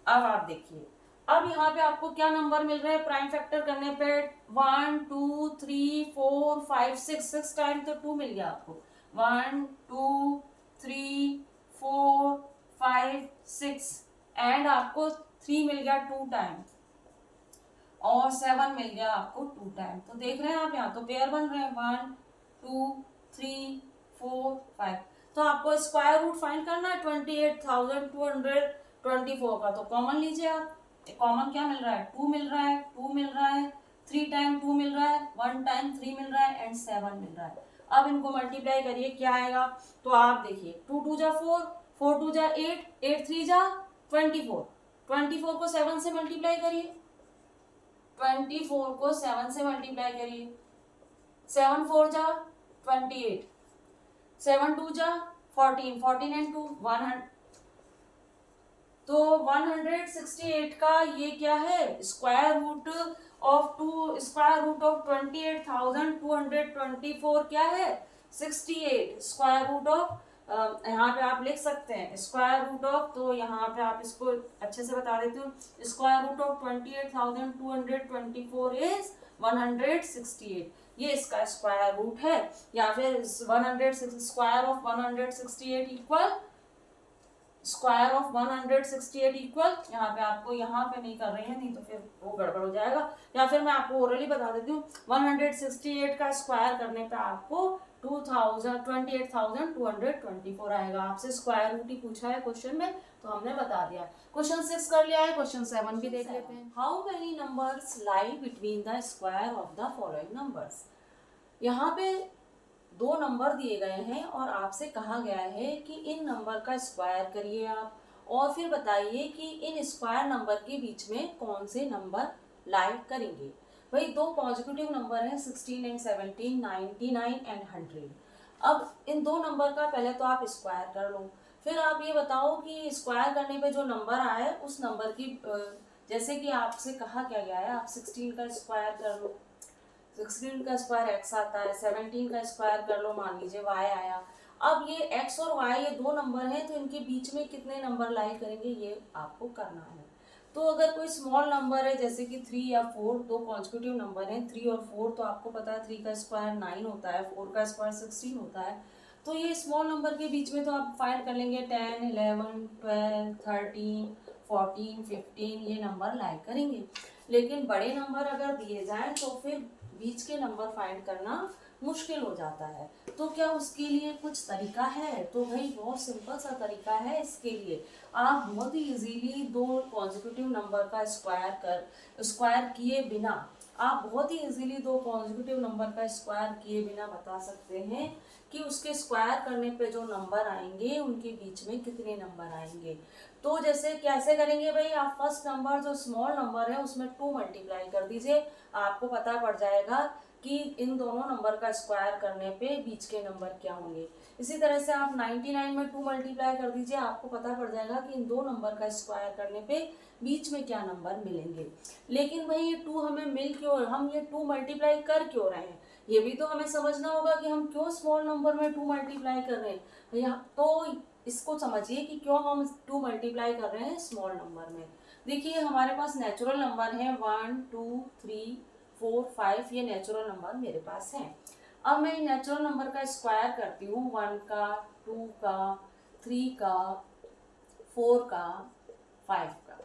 अब आप देखिए, अब यहाँ पे आपको क्या नंबर मिल रहा है प्राइम फैक्टर करने पे, 1 2 3 4 5 6 टाइम तो 2 मिल गया आपको। 1 2 3 4 5 6, एंड आपको 3 मिल गया 2 टाइम, और 7 मिल गया आपको 2 टाइम। तो देख रहे हैं आप यहाँ तो पेयर बन रहे हैं 1 2 3 4 5। तो आपको स्क्वायर रूट फाइंड करना है 28,224 का, तो कॉमन लीजिए आप। कॉमन क्या मिल रहा है, 2 मिल रहा है, 2 मिल रहा है, 3 टाइम 2 मिल रहा है, 1 टाइम 3 मिल रहा है, एंड 7 मिल रहा है। अब इनको मल्टीप्लाई करिए क्या आएगा, तो आप देखिए 2 2 जा 4, 4 2 जा 8, 8 3 जा 24 को 7 से मल्टीप्लाई करिए, 24 को 7 से मल्टीप्लाई करिए, 7 4 जा 28, 7 2 जा 14, 14 एंड 2 100, तो 168 का ये क्या है, स्क्वायर रूट ऑफ 28,224 क्या है 68, स्क्वायर रूट ऑफ, यहाँ पे आप लिख सकते हैं स्क्वायर रूट ऑफ, तो यहाँ पे आप इसको अच्छे से बता देती हूँ, स्क्वायर रूट ऑफ 28,224 इज 168, ये इसका स्क्वायर रूट है, या फिर 106 square of 168 equal, square of 168 equal, यहाँ पे आपको यहाँ पे नहीं कर रहे हैं, नहीं तो फिर वो गड़बड़ हो जाएगा, या फिर मैं आपको ओरली बता देती हूँ, 168 का स्क्वायर करने पे आपको 28,224 आएगा। आपसे स्क्वायर रूट ही पूछा है क्वेश्चन में, तो हमने बता दिया। क्वेश्चन 6 कर लिया है, क्वेश्चन 7 भी देख लेते हैं। How many numbers lie between the square of the following numbers. यहाँ पे दो नंबर दिए गए हैं और आपसे कहा गया है कि इन नंबर का स्क्वायर करिए आप, और फिर बताइए कि इन स्क्वायर नंबर के बीच में कौन से नंबर लाई करेंगे। भाई दो पॉजिटिव नंबर हैं 16 एंड 17, 99 एंड 100। अब इन दो नंबर का पहले तो आप स्क्वायर कर लो, फिर आप ये बताओ कि स्क्वायर करने पे जो नंबर आए उस नंबर की, जैसे कि आपसे कहा क्या गया है, आप 16 का स्क्वायर कर लो, 16 का स्क्वायर x आता है, 17 का स्क्वायर कर लो, मान लीजिए y आया। अब ये x और y ये दो नंबर हैं, तो इनके बीच में कितने नंबर लाई करेंगे ये आपको करना है। तो अगर कोई स्मॉल नंबर है जैसे कि 3 या 4, दो कॉन्जिक्यूटिव नंबर हैं 3 और 4, तो आपको पता है 3 का स्क्वायर 9 होता है, 4 का स्क्वायर 16 होता है, तो ये स्मॉल नंबर के बीच में तो आप फाइंड कर लेंगे 10, 11, 12, 13, 14, 15 ये नंबर लाई करेंगे। लेकिन बड़े नंबर अगर दिए जाएं तो फिर बीच के नंबर फाइंड करना मुश्किल हो जाता है, तो क्या उसके लिए कुछ तरीका है? तो भाई बहुत सिंपल सा तरीका है इसके लिए, आप बहुत ही इजीली दो कॉन्जिक्यूटिव नंबर का स्क्वायर किए बिना, आप बहुत ही इजीली दो कॉन्जिक्यूटिव नंबर का स्क्वायर किए बिना बता सकते हैं कि उसके स्क्वायर करने पे जो नंबर आएंगे उनके बीच में कितने नंबर आएंगे। तो जैसे कैसे करेंगे भाई, आप फर्स्ट नंबर जो स्मॉल नंबर है उसमें 2 मल्टीप्लाई कर दीजिए, आपको पता पड़ जाएगा कि इन दोनों नंबर का स्क्वायर करने पे बीच के नंबर क्या होंगे। इसी तरह से आप 99 में 2 मल्टीप्लाई कर दीजिए, आपको पता पड़ जाएगा कि इन दो नंबर का स्क्वायर करने पे बीच में क्या नंबर मिलेंगे। लेकिन भाई ये 2 हमें मिल क्यों, हम ये 2 मल्टीप्लाई कर क्यों रहे हैं, ये भी तो हमें समझना होगा कि हम क्यों स्मॉल नंबर में 2 मल्टीप्लाई कर रहे हैं। यहाँ तो इसको समझिए कि क्यों हम 2 मल्टीप्लाई कर रहे हैं स्मॉल नंबर में। देखिए हमारे पास नेचुरल नंबर है 1 2 3 4 5, ये नेचुरल नंबर मेरे पास हैं। अब मैं नेचुरल नंबर का स्क्वायर करती हूँ, 1 का, 2 का, 3 का, 4 का, 5 का।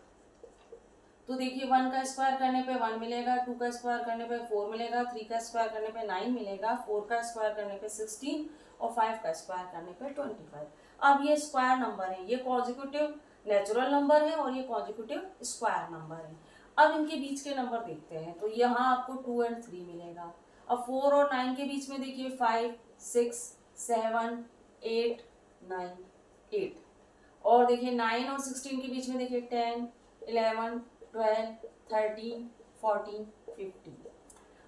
तो देखिए 1 का स्क्वायर करने पे 1 मिलेगा, 2 का स्क्वायर करने पे 4 मिलेगा, 3 का स्क्वायर करने पे 9 मिलेगा, 4 का स्क्वायर करने पे 16 और 5 का स्क्वायर करने पे 25। अब ये स्क्वायर नंबर है, ये कॉन्जिक्यूटिव नेचुरल नंबर है और ये कॉन्जिक्यूटिव स्क्वायर नंबर है। अब इनके बीच के नंबर देखते हैं, तो यहाँ आपको 2 और 3 मिलेगा। अब 4 और 9 के बीच में देखिए 5 6 7 8 9 8, और देखिए 9 और 16 के बीच में देखिए 10 11 12 13 14 15।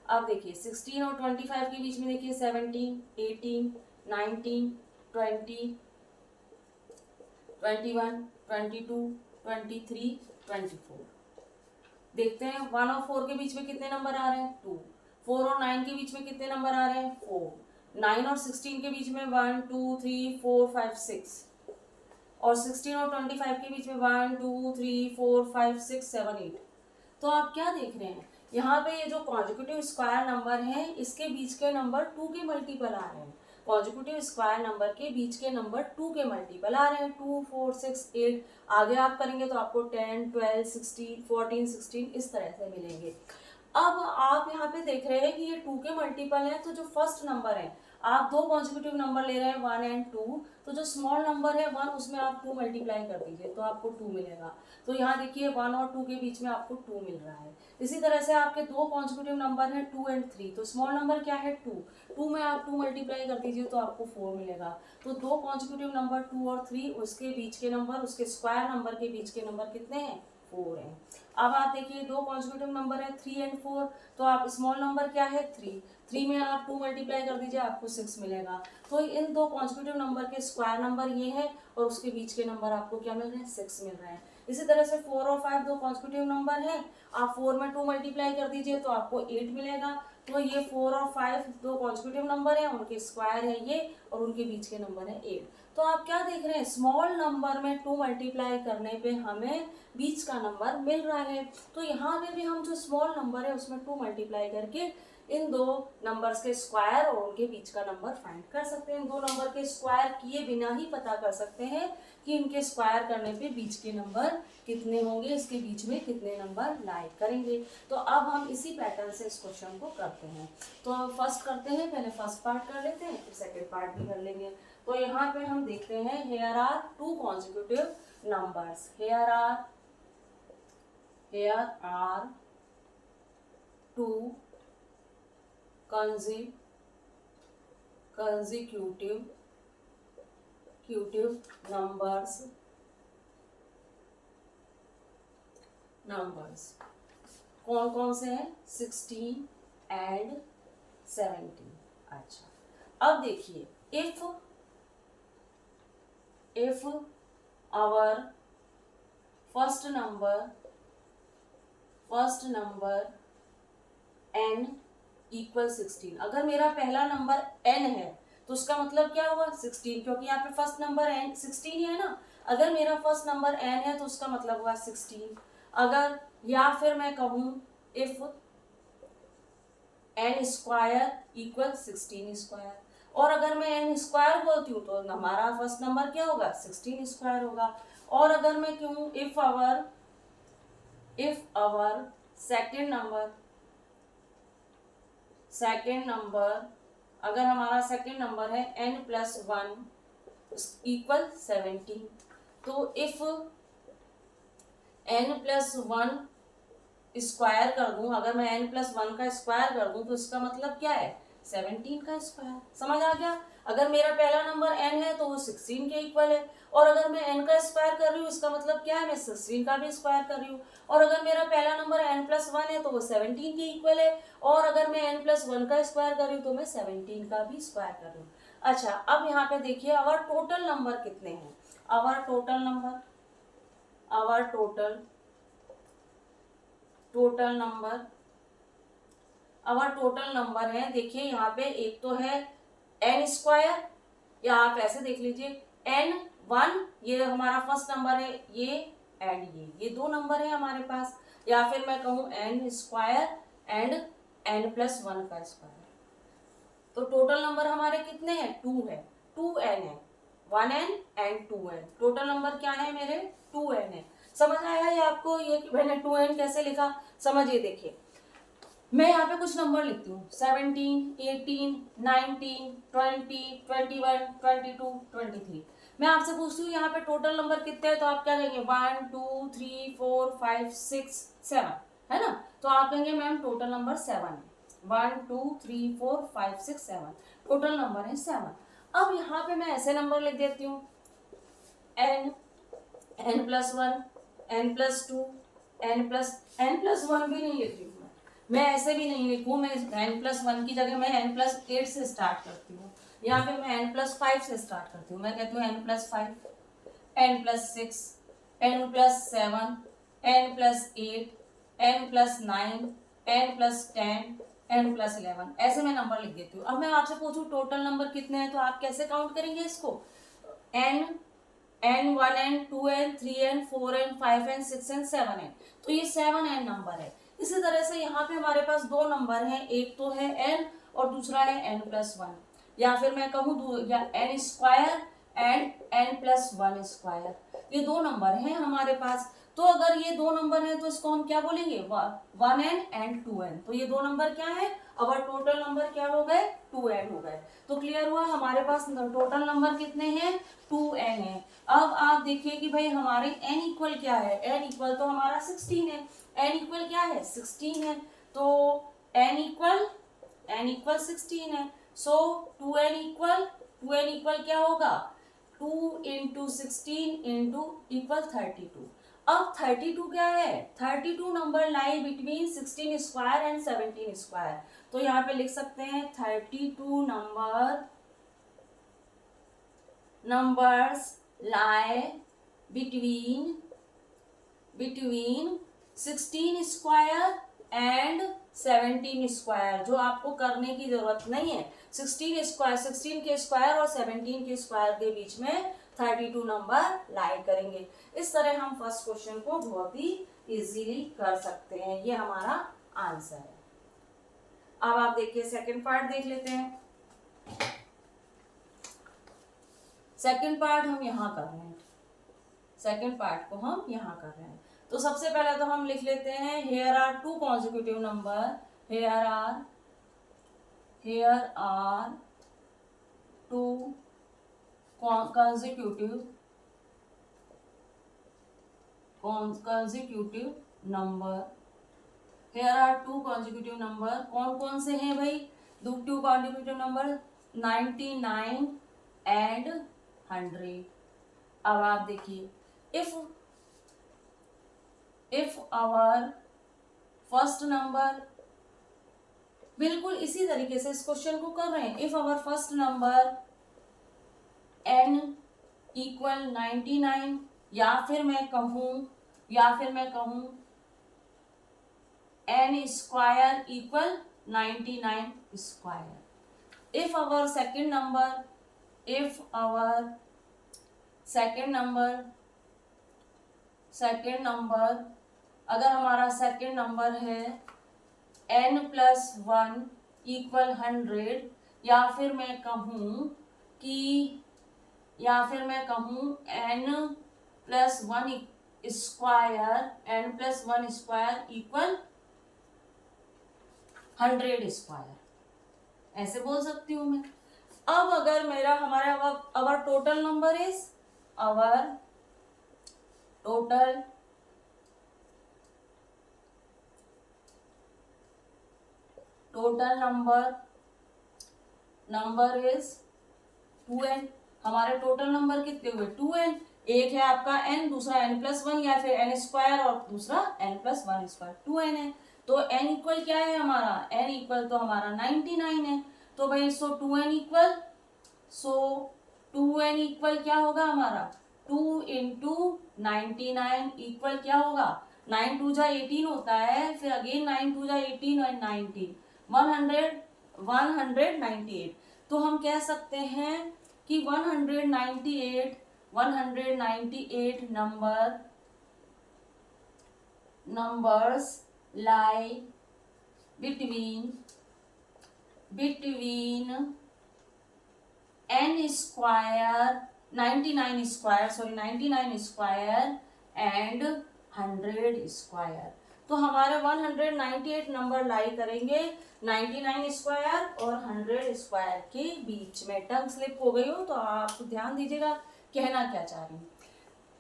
अब देखिए 16 और 25 के बीच में देखिए 17 18 19 20 21 22 23 24। देखते हैं 1 और 4 के बीच में कितने नंबर आ रहे हैं, 2। 4 और 9 के बीच में कितने नंबर आ रहे हैं, 4। 9 और 16 के बीच में 1 2 3 4 5 6, और 16 और 25 के बीच में 1 2 3 4 5 6 7 8। तो आप क्या देख रहे हैं, यहाँ पे ये जो कॉन्जिक्यूटिव स्क्वायर नंबर है इसके बीच के नंबर 2 के मल्टीपल आ रहे हैं। कॉन्जिक्यूटिव स्क्वायर नंबर के बीच के नंबर 2 के मल्टीपल आ रहे हैं, 2 4 6 8। आगे आप करेंगे तो आपको 10 12 16 14 16 इस तरह से मिलेंगे। अब आप यहाँ पे देख रहे हैं कि ये 2 के मल्टीपल है, तो जो फर्स्ट नंबर है, आप दो कॉन्जिक्यूटिव नंबर ले रहे हैं 1 एंड 2, तो जो स्मॉल नंबर है 1 उसमें आप 2 मल्टीप्लाई कर दीजिए तो आपको 2 मिलेगा। तो यहाँ देखिए 1 और 2 के बीच में आपको 2 मिल रहा है। इसी तरह से आपके दो कॉन्जिक्यूटिव नंबर हैं 2 एंड 3, तो स्मॉल नंबर क्या है 2, 2 में आप 2 मल्टीप्लाई कर दीजिए तो आपको 4 मिलेगा। तो दो कॉन्जिक्यूटिव नंबर 2 और 3, उसके बीच के नंबर, उसके स्क्वायर नंबर के बीच के नंबर कितने हैं, 4 हैं। अब आप देखिए दो कॉन्जिक्यूटिव नंबर है 3 एंड 4, तो आप स्मॉल नंबर क्या है 3 में आप 2 मल्टीप्लाई कर दीजिए आपको 6 मिलेगा। तो इन दो कॉन्जिक्यूटिव नंबर के स्क्वायर नंबर ये है और उसके बीच के नंबर आपको क्या मिल रहे हैं, 6 मिल रहे हैं। इसी तरह से 4 और 5 दो कॉन्जिक्यूटिव नंबर हैं, आप 4 में 2 मल्टीप्लाई कर दीजिए तो आपको 8 मिलेगा। तो ये 4 और 5 दो कॉन्जिक्यूटिव नंबर है, उनके स्क्वायर है ये और उनके बीच के नंबर है 8। तो आप क्या देख रहे हैं, स्मॉल नंबर में 2 मल्टीप्लाई करने पे हमें बीच का नंबर मिल रहा है। तो यहाँ पे भी हम जो स्मॉल नंबर है उसमें 2 मल्टीप्लाई करके इन दो नंबर्स के स्क्वायर और उनके बीच का नंबर फाइंड कर सकते हैं। दो नंबर के स्क्वायर किए बिना ही पता कर सकते हैं कि इनके स्क्वायर करने पे बीच के नंबर कितने होंगे, इसके बीच में कितने नंबर लाई करेंगे। तो अब हम इसी पैटर्न से इस क्वेश्चन को करते हैं। तो हम फर्स्ट करते हैं, पहले फर्स्ट पार्ट कर लेते हैं फिर सेकेंड पार्ट भी कर लेंगे। तो यहाँ पे हम देखते हैं here are two consecutive numbers, here are two consecutive numbers कौन कौन से हैं, 16 एंड 17। अच्छा अब देखिए, if our first number n equal 16, अगर मेरा पहला नंबर n है तो उसका मतलब क्या हुआ 16, क्योंकि यहाँ पे फर्स्ट नंबर n 16 ही है ना। अगर मेरा फर्स्ट नंबर n है तो उसका मतलब हुआ 16। अगर या फिर मैं कहूँ if n square equal 16 square, और अगर मैं n स्क्वायर बोलती हूँ तो हमारा फर्स्ट नंबर क्या होगा 16 स्क्वायर होगा। और अगर मैं कहूँ इफ आवर सेकेंड नंबर अगर हमारा सेकेंड नंबर है n+1 इक्वल 17, तो इफ n+1 स्क्वायर कर दूं, अगर मैं n+1 का स्क्वायर कर दूं तो इसका मतलब क्या है 17 का स्क्वायर। समझ आ गया। अगर मेरा पहला नंबर n है तो वो 16 के इक्वल है, और अगर मैं n का स्क्वायर कर रही हूँ इसका मतलब क्या है मैं 16 का भी स्क्वायर कर रही हूँ, और अगर मेरा पहला नंबर n+1 है तो वो 17 के इक्वल है, और अगर मैं n+1 का स्क्वायर कर रही हूँ तो मैं 17 का भी स्क्वायर कर रही हूँ। अच्छा अब यहाँ पे देखिए आवर टोटल नंबर कितने हैं, आवर टोटल नंबर है, देखिए यहाँ पे एक तो है n स्क्वायर, या आप ऐसे देख लीजिए n1 ये हमारा फर्स्ट नंबर है, ये एंड ये दो नंबर है हमारे पास, या फिर मैं कहूँ n स्क्वायर एंड n+1 का स्क्वायर। तो टोटल नंबर हमारे कितने हैं 2 है, 2n है, 1n and 2n। Total number क्या है मेरे 2n है। समझ आया ये आपको, ये कि मैंने 2n कैसे लिखा, समझिए। देखिए मैं यहाँ पे कुछ नंबर लिखती हूँ 17, 18, 19, 20, 21, 22, 23। मैं आपसे पूछती हूँ यहाँ पे टोटल नंबर कितने हैं, तो आप क्या कहेंगे 1 2 3 4 5 6 7 है ना। तो आप कहेंगे मैम टोटल नंबर 7 है, 1 2 3 4 5 6 7 टोटल नंबर है 7। अब यहाँ पे मैं ऐसे नंबर लिख देती हूँ n+1 n+2 n+1 भी नहीं लिख रही हूँ मैं ऐसे भी नहीं लिखूँ, मैं n+1 की जगह मैं n+8 से स्टार्ट करती हूँ, यहाँ पे मैं n+5 से स्टार्ट करती हूँ। मैं कहती हूँ n+5 n+6 n+7 n+8 n+9 n+10 n+11 ऐसे मैं नंबर लिख देती हूँ। अब मैं आपसे पूछूं टोटल नंबर कितने हैं, तो आप कैसे काउंट करेंगे इसको, n 1n 2n 3n 4n 5n 6n 7n, तो ये 7n नंबर है। इसी तरह से यहाँ पे हमारे पास दो नंबर हैं, एक तो है n और दूसरा है n+1, या फिर मैं कहूँ या n square and n+1 square, ये दो नंबर हैं हमारे पास। तो अगर ये दो नंबर है तो इसको हम क्या बोलेंगे, 1n एंड 2n। तो ये दो नंबर क्या है, अवर टोटल नंबर क्या हो गए, 2n हो गए। तो क्लियर हुआ, हमारे पास टोटल नंबर कितने हैं, 2n है। अब आप देखिए कि भाई हमारे n इक्वल क्या है, n इक्वल तो हमारा 16 है, n इक्वल क्या है, 16 है। तो n इक्वल 16 है। सो 2n इक्वल क्या होगा, 2 इंटू 16 इंटू इक्वल 32। अब 32 क्या है, 32 number lie between 16 square and 17 square. तो यहाँ पे लिख सकते हैं 32 numbers lie between 16 square and 17 square. जो आपको करने की जरूरत नहीं है, 16 के स्क्वायर और 17 के स्क्वायर के बीच में 32 नंबर लाई करेंगे। इस तरह हम फर्स्ट क्वेश्चन को बहुत ही इजीली कर सकते हैं। ये हमारा आंसर है। अब आप देखिए सेकंड पार्ट देख लेते हैं। सेकंड पार्ट हम यहाँ कर रहे हैं, सेकंड पार्ट को हम यहाँ कर रहे हैं। तो सबसे पहले तो हम लिख लेते हैं, here are two consecutive number, here are two consecutive number, here are two consecutive number। कौन कौन से हैं भाई, टू consecutive number 99 एंड 100। अब आप देखिए, if our first number, बिल्कुल इसी तरीके से इस क्वेश्चन को कर रहे हैं। if our first number n equal 99, या फिर मैं कहूँ n square equal 99 square. if our second number अगर हमारा सेकेंड नंबर है n प्लस 1 इक्वल 100, या फिर मैं कहूँ n plus 1 square equal 100 square, ऐसे बोल सकती हूँ मैं। अब अगर अवर total number is total number is 2n। हमारे टोटल नंबर कितने हुए, 2n। एक है आपका n, दूसरा n प्लस 1, या फिर n स्क्वायर और दूसरा n प्लस 1 स्क्वायर, 2n है। तो n इक्वल क्या है हमारा, n इक्वल तो हमारा 99 है। तो भाई 2n इक्वल क्या होगा हमारा, 2 इंटू 99 इक्वल क्या होगा, 9 2 जा 18 होता है, फिर अगेन 9 2 जा 18 और 19 198। तो हम कह सकते हैं कि 198 numbers lie between n square 99 square and 100 square. तो हमारे 198 नंबर लाई करेंगे 99 स्क्वायर और 100 स्क्वायर के बीच में। टंग स्लिप हो गई हो तो आप ध्यान दीजिएगा कहना क्या चाह रही हूँ।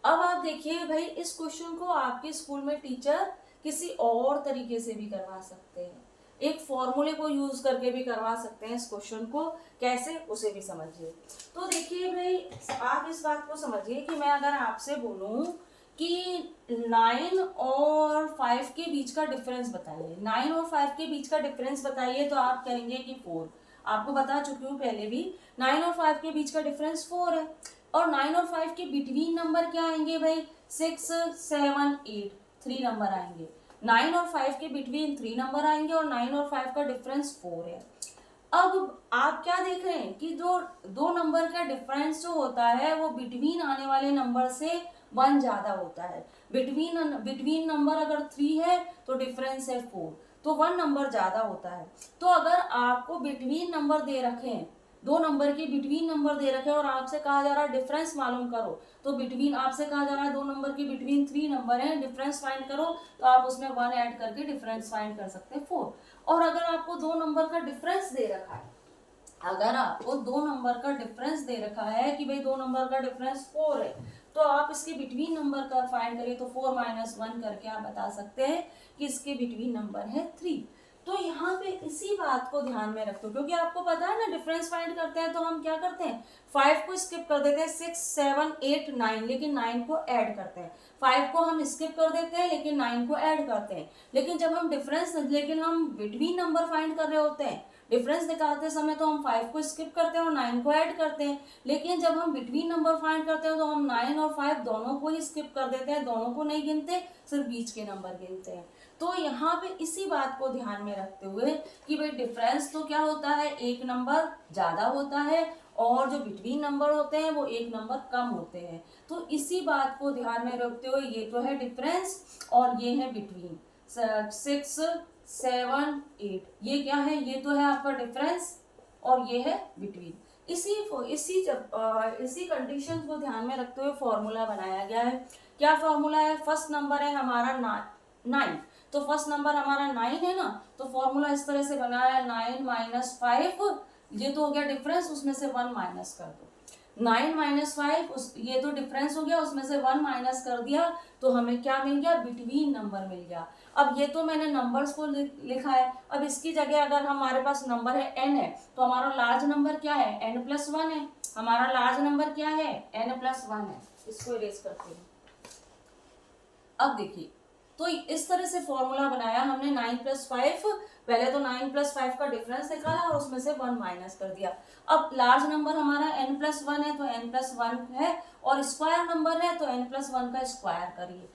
अब आप देखिए भाई, इस क्वेश्चन को आपके स्कूल में टीचर किसी और तरीके से भी करवा सकते हैं, एक फॉर्मूले को यूज करके भी करवा सकते हैं। इस क्वेश्चन को कैसे, उसे भी समझिए। तो देखिए भाई, आप इस बात को समझिए कि मैं अगर आपसे बोलूं कि 9 और 5 के बीच का डिफरेंस बताइए, 9 और 5 के बीच का डिफरेंस बताइए, तो आप कहेंगे कि 4। आपको बता चुकी हूँ पहले भी, 9 और 5 के बीच का डिफरेंस 4 है। और 9 और 5 के बिटवीन नंबर क्या आएंगे भाई, 6 7 8, 3 नंबर आएंगे। 9 और 5 के बिटवीन 3 नंबर आएंगे और 9 और 5 का डिफरेंस 4 है। अब आप क्या देख रहे हैं कि जो दो नंबर का डिफरेंस जो होता है वो बिटवीन आने वाले नंबर से 1 ज्यादा होता है। बिटवीन नंबर अगर 3 है तो डिफरेंस है 4, तो 1 नंबर ज्यादा होता है। तो अगर आपको बिटवीन नंबर दे रखे हैं दो नंबर की बिटवीन नंबर दे रखे हैं और आपसे कहा जा रहा है डिफरेंस मालूम करो, तो बिटवीन आपसे कहा जा रहा है दो नंबर की बिटवीन 3 नंबर है, डिफरेंस फाइंड करो, तो आप उसमें 1 ऐड करके डिफरेंस फाइंड कर सकते हैं 4। और अगर आपको दो नंबर का डिफरेंस दे रखा है, अगर आपको दो नंबर का डिफरेंस दे रखा है कि भाई दो नंबर का डिफरेंस 4 है, तो आप इसके बिटवीन नंबर का फाइंड करिए, तो 4 - 1 करके आप बता सकते हैं कि इसके बिटवीन नंबर है 3। तो यहाँ पे इसी बात को ध्यान में रखते हो, क्योंकि आपको पता है ना डिफरेंस फाइंड करते हैं तो हम क्या करते हैं, 5 को स्किप कर देते हैं, 6 7 8 9, लेकिन 9 को ऐड करते हैं। 5 को हम स्किप कर देते हैं लेकिन 9 को ऐड करते हैं। लेकिन जब हम लेकिन हम बिटवीन नंबर फाइंड कर रहे होते हैं, डिफरेंस निकालते समय तो हम 5 को स्किप करते हैं और 9 को ऐड करते हैं। लेकिन जब हम बिटवीन नंबर फाइंड करते हैं तो हम 9 और 5 दोनों को ही स्किप कर देते हैं, दोनों को नहीं गिनते, सिर्फ बीच के नंबर गिनते हैं। तो यहाँ पे इसी बात को ध्यान में रखते हुए कि भाई डिफरेंस तो क्या होता है, एक नंबर ज्यादा होता है और जो बिटवीन नंबर होते हैं वो एक नंबर कम होते हैं। तो इसी बात को ध्यान में रखते हुए ये तो है डिफरेंस और ये है बिटवीन, 6 7 8, ये क्या है, ये तो है आपका डिफरेंस और ये है बिटवीन। इसी कंडीशन को ध्यान में रखते हुए फॉर्मूला बनाया गया है। क्या फॉर्मूला है, फर्स्ट नंबर है हमारा 9, तो फर्स्ट नंबर हमारा 9 है ना, तो फॉर्मूला इस तरह से बना है 9 - 5, ये तो हो गया डिफरेंस, उसमें से 1 माइनस कर दो। 9 - 5 ये तो डिफरेंस हो गया, उसमें से 1 माइनस कर दिया तो हमें क्या मिल गया, बिटवीन नंबर मिल गया। अब ये तो मैंने नंबर्स को लिखा है, अब इसकी जगह अगर हमारे पास नंबर है n है, तो हमारा लार्ज नंबर क्या है, n+1 है। हमारा लार्ज नंबर क्या है, n+1 है। इसको इरेज करते हैं। अब देखिए, तो इस तरह से फॉर्मूला बनाया हमने 9 + 5, पहले तो 9 + 5 का डिफरेंस निकाला और उसमें से 1 माइनस कर दिया। अब लार्ज नंबर हमारा n+1 है तो n+1 है, और स्क्वायर नंबर है तो n+1 का स्क्वायर करिए,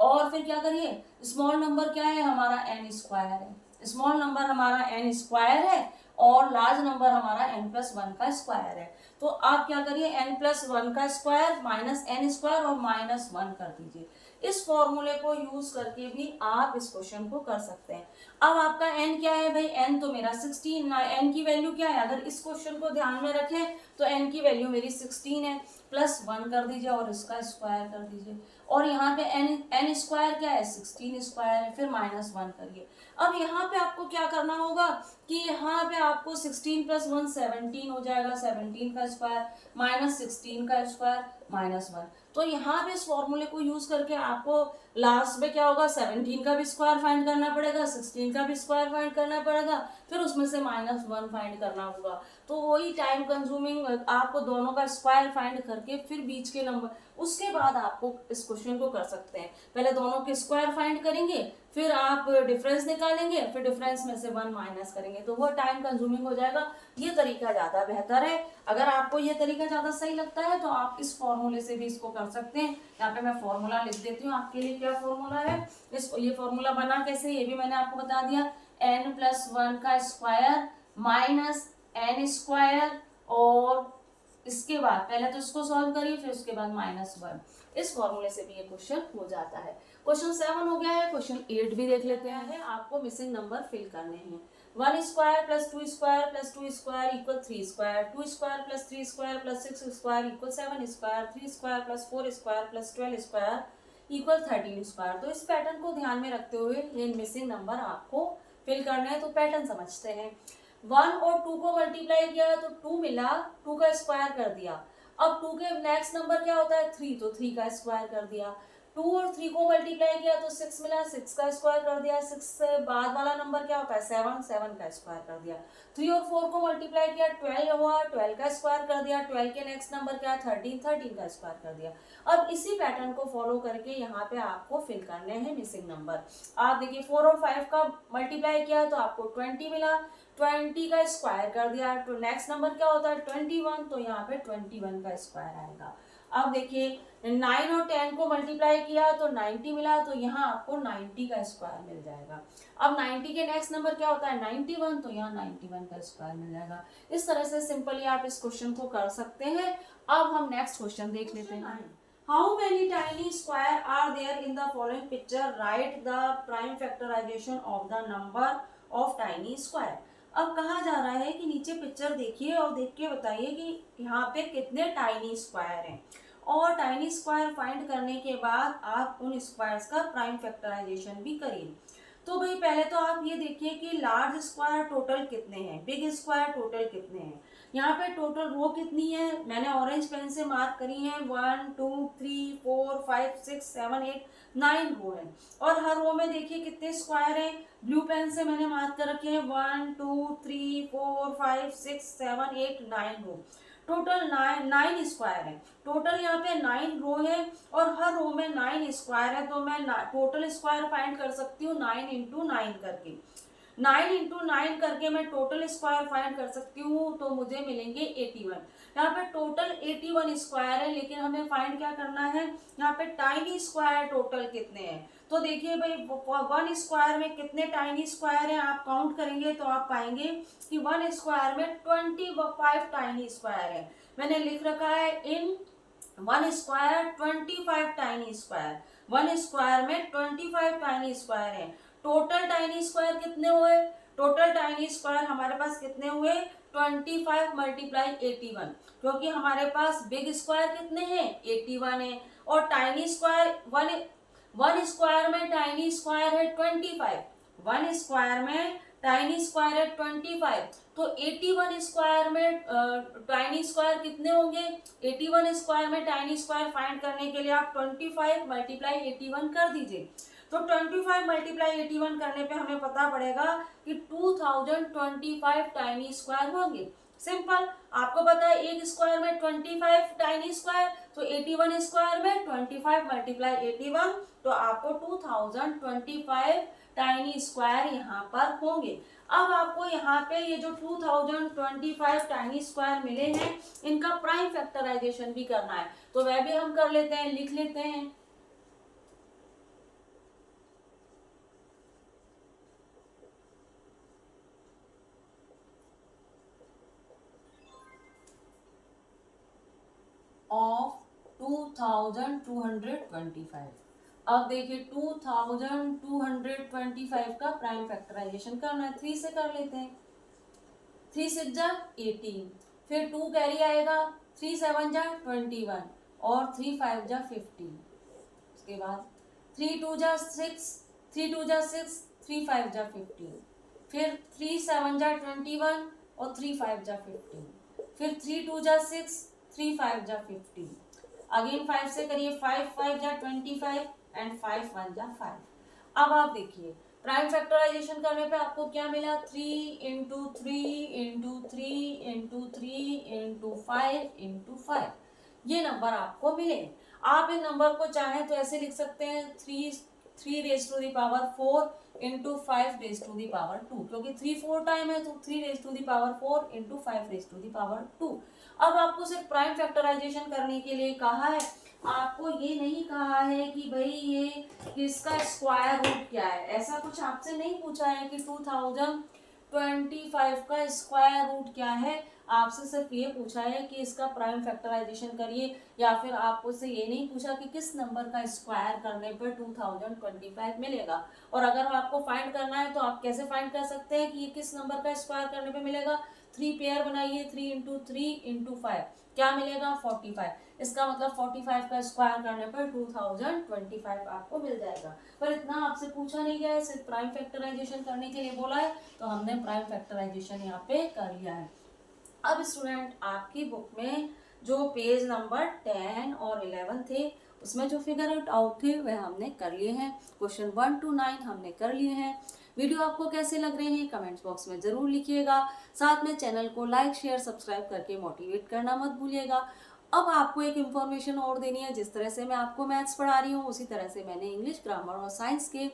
और फिर क्या करिए, स्मॉल नंबर क्या है हमारा n² है, स्मॉल नंबर हमारा n² है और लार्ज नंबर हमारा n+1 का स्क्वायर है। तो आप क्या करिए, n+1 का स्क्वायर माइनस n² और -1 कर दीजिए। इस फॉर्मूले को यूज करके भी आप इस क्वेश्चन को कर सकते हैं। अब आपका n क्या है भाई, n तो मेरा 16, n की वैल्यू क्या है, अगर इस क्वेश्चन को ध्यान में रखें तो n की वैल्यू मेरी 16 है, +1 कर दीजिए और इसका स्क्वायर कर दीजिए, और यहाँ पे n² क्या है, 16² है, फिर -1 करिए। अब यहाँ पे आपको क्या करना होगा कि यहाँ पे आपको 16 + 1 17 हो जाएगा, 17 का स्क्वायर -16 का स्क्वायर -1। तो यहाँ पे इस फॉर्मूले को यूज करके आपको लास्ट में क्या होगा, 17 का भी स्क्वायर फाइंड करना पड़ेगा, 16 का भी स्क्वायर फाइंड करना पड़ेगा, फिर उसमें से -1 फाइंड करना होगा। तो वही टाइम कंज्यूमिंग, आपको दोनों का स्क्वायर फाइंड करके फिर बीच के नंबर, उसके बाद आपको इस क्वेश्चन को कर सकते हैं। पहले दोनों के स्क्वायर फाइंड करेंगे, फिर आप डिफरेंस निकालेंगे, फिर डिफरेंस में से 1 माइनस करेंगे, तो वो टाइम कंज्यूमिंग हो जाएगा। ये तरीका ज़्यादा बेहतर है। अगर आपको ये तरीका ज़्यादा सही लगता है तो आप इस फॉर्मूले से भी इसको कर सकते हैं। यहाँ पे मैं फॉर्मूला लिख देती हूँ आपके लिए, क्या फॉर्मूला है, ये फॉर्मूला बना कैसे ये भी मैंने आपको बता दिया, n+1 का स्क्वायर माइनस n², और इसके बाद पहले तो इसको सॉल्व करिए, फिर उसके बाद -1। इस फॉर्मूले से भी ये क्वेश्चन हो जाता है। क्वेश्चन 7 हो गया है। क्वेश्चन 8 भी देख लेते हैं। आपको मिसिंग नंबर फिल करने हैं। 1² + 2² + 2² = 3², 2² + 3² + 6² = 7², 3² + 4² + 12² = 13²। तो इस पैटर्न को ध्यान में रखते हुए ये मिसिंग नंबर आपको फिल करना है। तो पैटर्न समझते हैं। 1 और 2 को मल्टीप्लाई किया तो 2 मिला, 2 का स्क्वायर कर दिया। अब 2 के नेक्स्ट नंबर क्या होता है, 3, तो 3 का स्क्वायर कर दिया। 2 और 3 को मल्टीप्लाई किया तो 6 मिला, 6 का स्क्वायर कर दिया। 6 से बाद वाला नंबर क्या होता है, 7, 7 का स्क्वायर कर दिया। 3 और 4 को मल्टीप्लाई किया, 12 हुआ, 12 का स्क्वायर कर दिया। 12 के नेक्स्ट नंबर क्या है, 13, 13 का स्क्वायर कर दिया। अब इसी पैटर्न को फॉलो करके यहाँ पे आपको फिल करने हैं मिसिंग नंबर। आप देखिए 4 और 5 का मल्टीप्लाई किया तो आपको 20 मिला, 20 का स्क्वायर कर दिया। तो नेक्स्ट नंबर क्या होता है, 21, तो यहाँ पे 21 का स्क्वायर आएगा। अब देखिए 9 और 10 को मल्टीप्लाई किया तो 90 मिला, तो यहाँ आपको 90 का स्क्वायर मिल जाएगा। अब 90 के नेक्स्ट नंबर क्या होता है, 91, तो यहाँ 91 का स्क्वायर मिल जाएगा। इस तरह से सिंपली आप इस क्वेश्चन को कर सकते हैं। अब हम नेक्स्ट क्वेश्चन देख लेते हैं। How many tiny square are there in the following picture? Write the prime factorization of the number of tiny square. अब कहा जा रहा है कि नीचे पिक्चर देखिए और देख के बताइए कि यहाँ पे कितने टाइनी स्क्वायर हैं, और टाइनी स्क्वायर फाइंड करने के बाद आप उन स्क्वायर्स का प्राइम फैक्टराइजेशन भी करिए। तो भाई पहले तो आप ये देखिए कि लार्ज स्क्वायर टोटल कितने हैं, बिग स्क्वायर टोटल कितने हैं। यहाँ पे टोटल रो कितनी है, मैंने ऑरेंज पेन से मार्क करी है 1 2 3 4 5 6 7 8 9 रो है, और हर रो में देखिए कितने स्क्वायर हैं, ब्लू पेन से मैंने मार्क कर रखे हैं 1 2 3 4 5 6 7 8 9 रो, टोटल 9 स्क्वायर है। टोटल यहाँ पे 9 रो है और हर रो में 9 स्क्वायर है, तो मैं टोटल स्क्वायर फाइंड कर सकती हूँ 9 इंटू 9 करके। 9 इंटू 9 करके मैं टोटल स्क्वायर फाइंड कर सकती हूँ, तो मुझे मिलेंगे 81। यहाँ पे टोटल 81 स्क्वायर है, लेकिन हमें फाइंड क्या करना है, यहाँ पे टाइनी स्क्वायर टोटल कितने हैं। तो देखिए भाई 1 स्क्वायर में कितने टाइनी स्क्वायर हैं, आप काउंट करेंगे तो आप पाएंगे कि 1 स्क्वायर में 25 टाइनी स्क्वायर है। मैंने लिख रखा है इन 1 स्क्वायर 25 टाइनी स्क्वायर, 1 स्क्वायर में 25 टाइनी स्क्वायर है। टोटल टाइनी स्क्वायर कितने हुए, टोटल टाइनी स्क्वायर हमारे पास कितने हुए 25 मल्टीप्लाई 81, क्योंकि हमारे पास बिग स्क्वायर कितने हैं 81 है, और टाइनी स्क्वायर 1 स्क्वायर में टाइनी स्क्वायर है 25, 1 स्क्वायर में टाइनी स्क्वायर है 25, तो 81 स्क्वायर में टाइनी स्क्वायर कितने होंगे, 81 स्क्वायर में टाइनी स्क्वायर फाइंड करने के लिए आप 25 मल्टीप्लाई 81 कर दीजिए। तो 25 मल्टीप्लाई 81 करने पे हमें पता पड़ेगा कि 2025 टाइनी स्क्वायर होंगे। सिंपल, आपको पता है एक स्क्वायर में 25 टाइनी स्क्वायर, तो 81 स्क्वायर में 25 मल्टीप्लाई 81, तो आपको 2025 टाइनी स्क्वायर यहाँ पर होंगे। अब आपको यहाँ पे ये जो 2025 टाइनी स्क्वायर मिले हैं, इनका प्राइम फैक्टराइजेशन भी करना है, तो वह भी हम कर लेते हैं, लिख लेते हैं। ऑफ 2225। अब देखिए 2225 का प्राइम फैक्टराइजेशन करना है, 3 से कर लेते हैं, 3 6 जा 18, फिर 2 कैरी आएगा, 3 7 जा 21 और 3 5 जा 15, उसके बाद 3 2 जा 6, 3 2 जा 6, 3 5 जा 15, फिर 3 7 जा 21 और 3 5 जा 15, फिर 3 2 जा 6, 3 5 जा 15, अगेन 5 से करिए, 5 5 जा 25 एंड 5 1 जा 5। अब आप देखिए प्राइम फैक्टराइजेशन करने पे आपको क्या मिला, 3 into 3 into 3 into 3 into 5 into 5, ये नंबर आपको मिले। आप इन नंबर को चाहें तो ऐसे लिख सकते हैं 3 raise to the power 4 into 5 raise to the power 2, क्योंकि 3 4 टाइम है, तो 3 raise to the power 4 into 5 raise to the power 2। अब आपको सिर्फ प्राइम फैक्टराइजेशन करने के लिए कहा है, आपको ये नहीं कहा है कि भाई ये इसका स्क्वायर रूट क्या है, ऐसा कुछ आपसे नहीं पूछा है कि 2025 का स्क्वायर रूट क्या है। आपसे सिर्फ ये पूछा है कि इसका प्राइम फैक्टराइजेशन करिए, या फिर आपको से ये नहीं पूछा कि किस नंबर का स्क्वायर करने पर 2025 मिलेगा। और अगर आपको फाइंड करना है तो आप कैसे फाइंड कर सकते हैं कि ये किस नंबर का स्क्वायर करने पे मिलेगा, 3 पेयर बनाइए, 3 इंटू 3 इंटू 5 क्या मिलेगा 45, इसका मतलब 45 का स्क्वायर करने पर 2025 आपको मिल जाएगा। पर इतना आपसे पूछा नहीं गया है, सिर्फ प्राइम फैक्टराइजेशन करने के लिए बोला है, तो हमने प्राइम फैक्टराइजेशन यहाँ पे कर लिया है। अब स्टूडेंट आपकी बुक में जो पेज नंबर 10 और 11 थे, उसमें जो फिगर आउट थे वह हमने कर लिए हैं। क्वेश्चन 1 to 9 हमने कर लिए हैं। वीडियो आपको कैसे लग रहे हैं कमेंट्स बॉक्स में ज़रूर लिखिएगा। साथ में चैनल को लाइक शेयर सब्सक्राइब करके मोटिवेट करना मत भूलिएगा। अब आपको एक इन्फॉर्मेशन और देनी है, जिस तरह से मैं आपको मैथ्स पढ़ा रही हूँ उसी तरह से मैंने इंग्लिश ग्रामर और साइंस के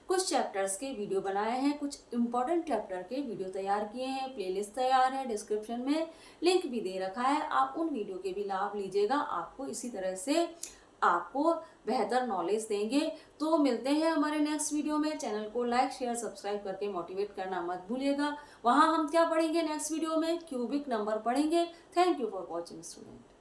कुछ चैप्टर्स के वीडियो बनाए हैं, कुछ इंपॉर्टेंट चैप्टर के वीडियो तैयार किए हैं। प्लेलिस्ट तैयार है, डिस्क्रिप्शन में लिंक भी दे रखा है, आप उन वीडियो के भी लाभ लीजिएगा। आपको इसी तरह से आपको बेहतर नॉलेज देंगे। तो मिलते हैं हमारे नेक्स्ट वीडियो में। चैनल को लाइक शेयर सब्सक्राइब करके मोटिवेट करना मत भूलिएगा। वहाँ हम क्या पढ़ेंगे नेक्स्ट वीडियो में, क्यूबिक नंबर पढ़ेंगे। Thank you for watching student.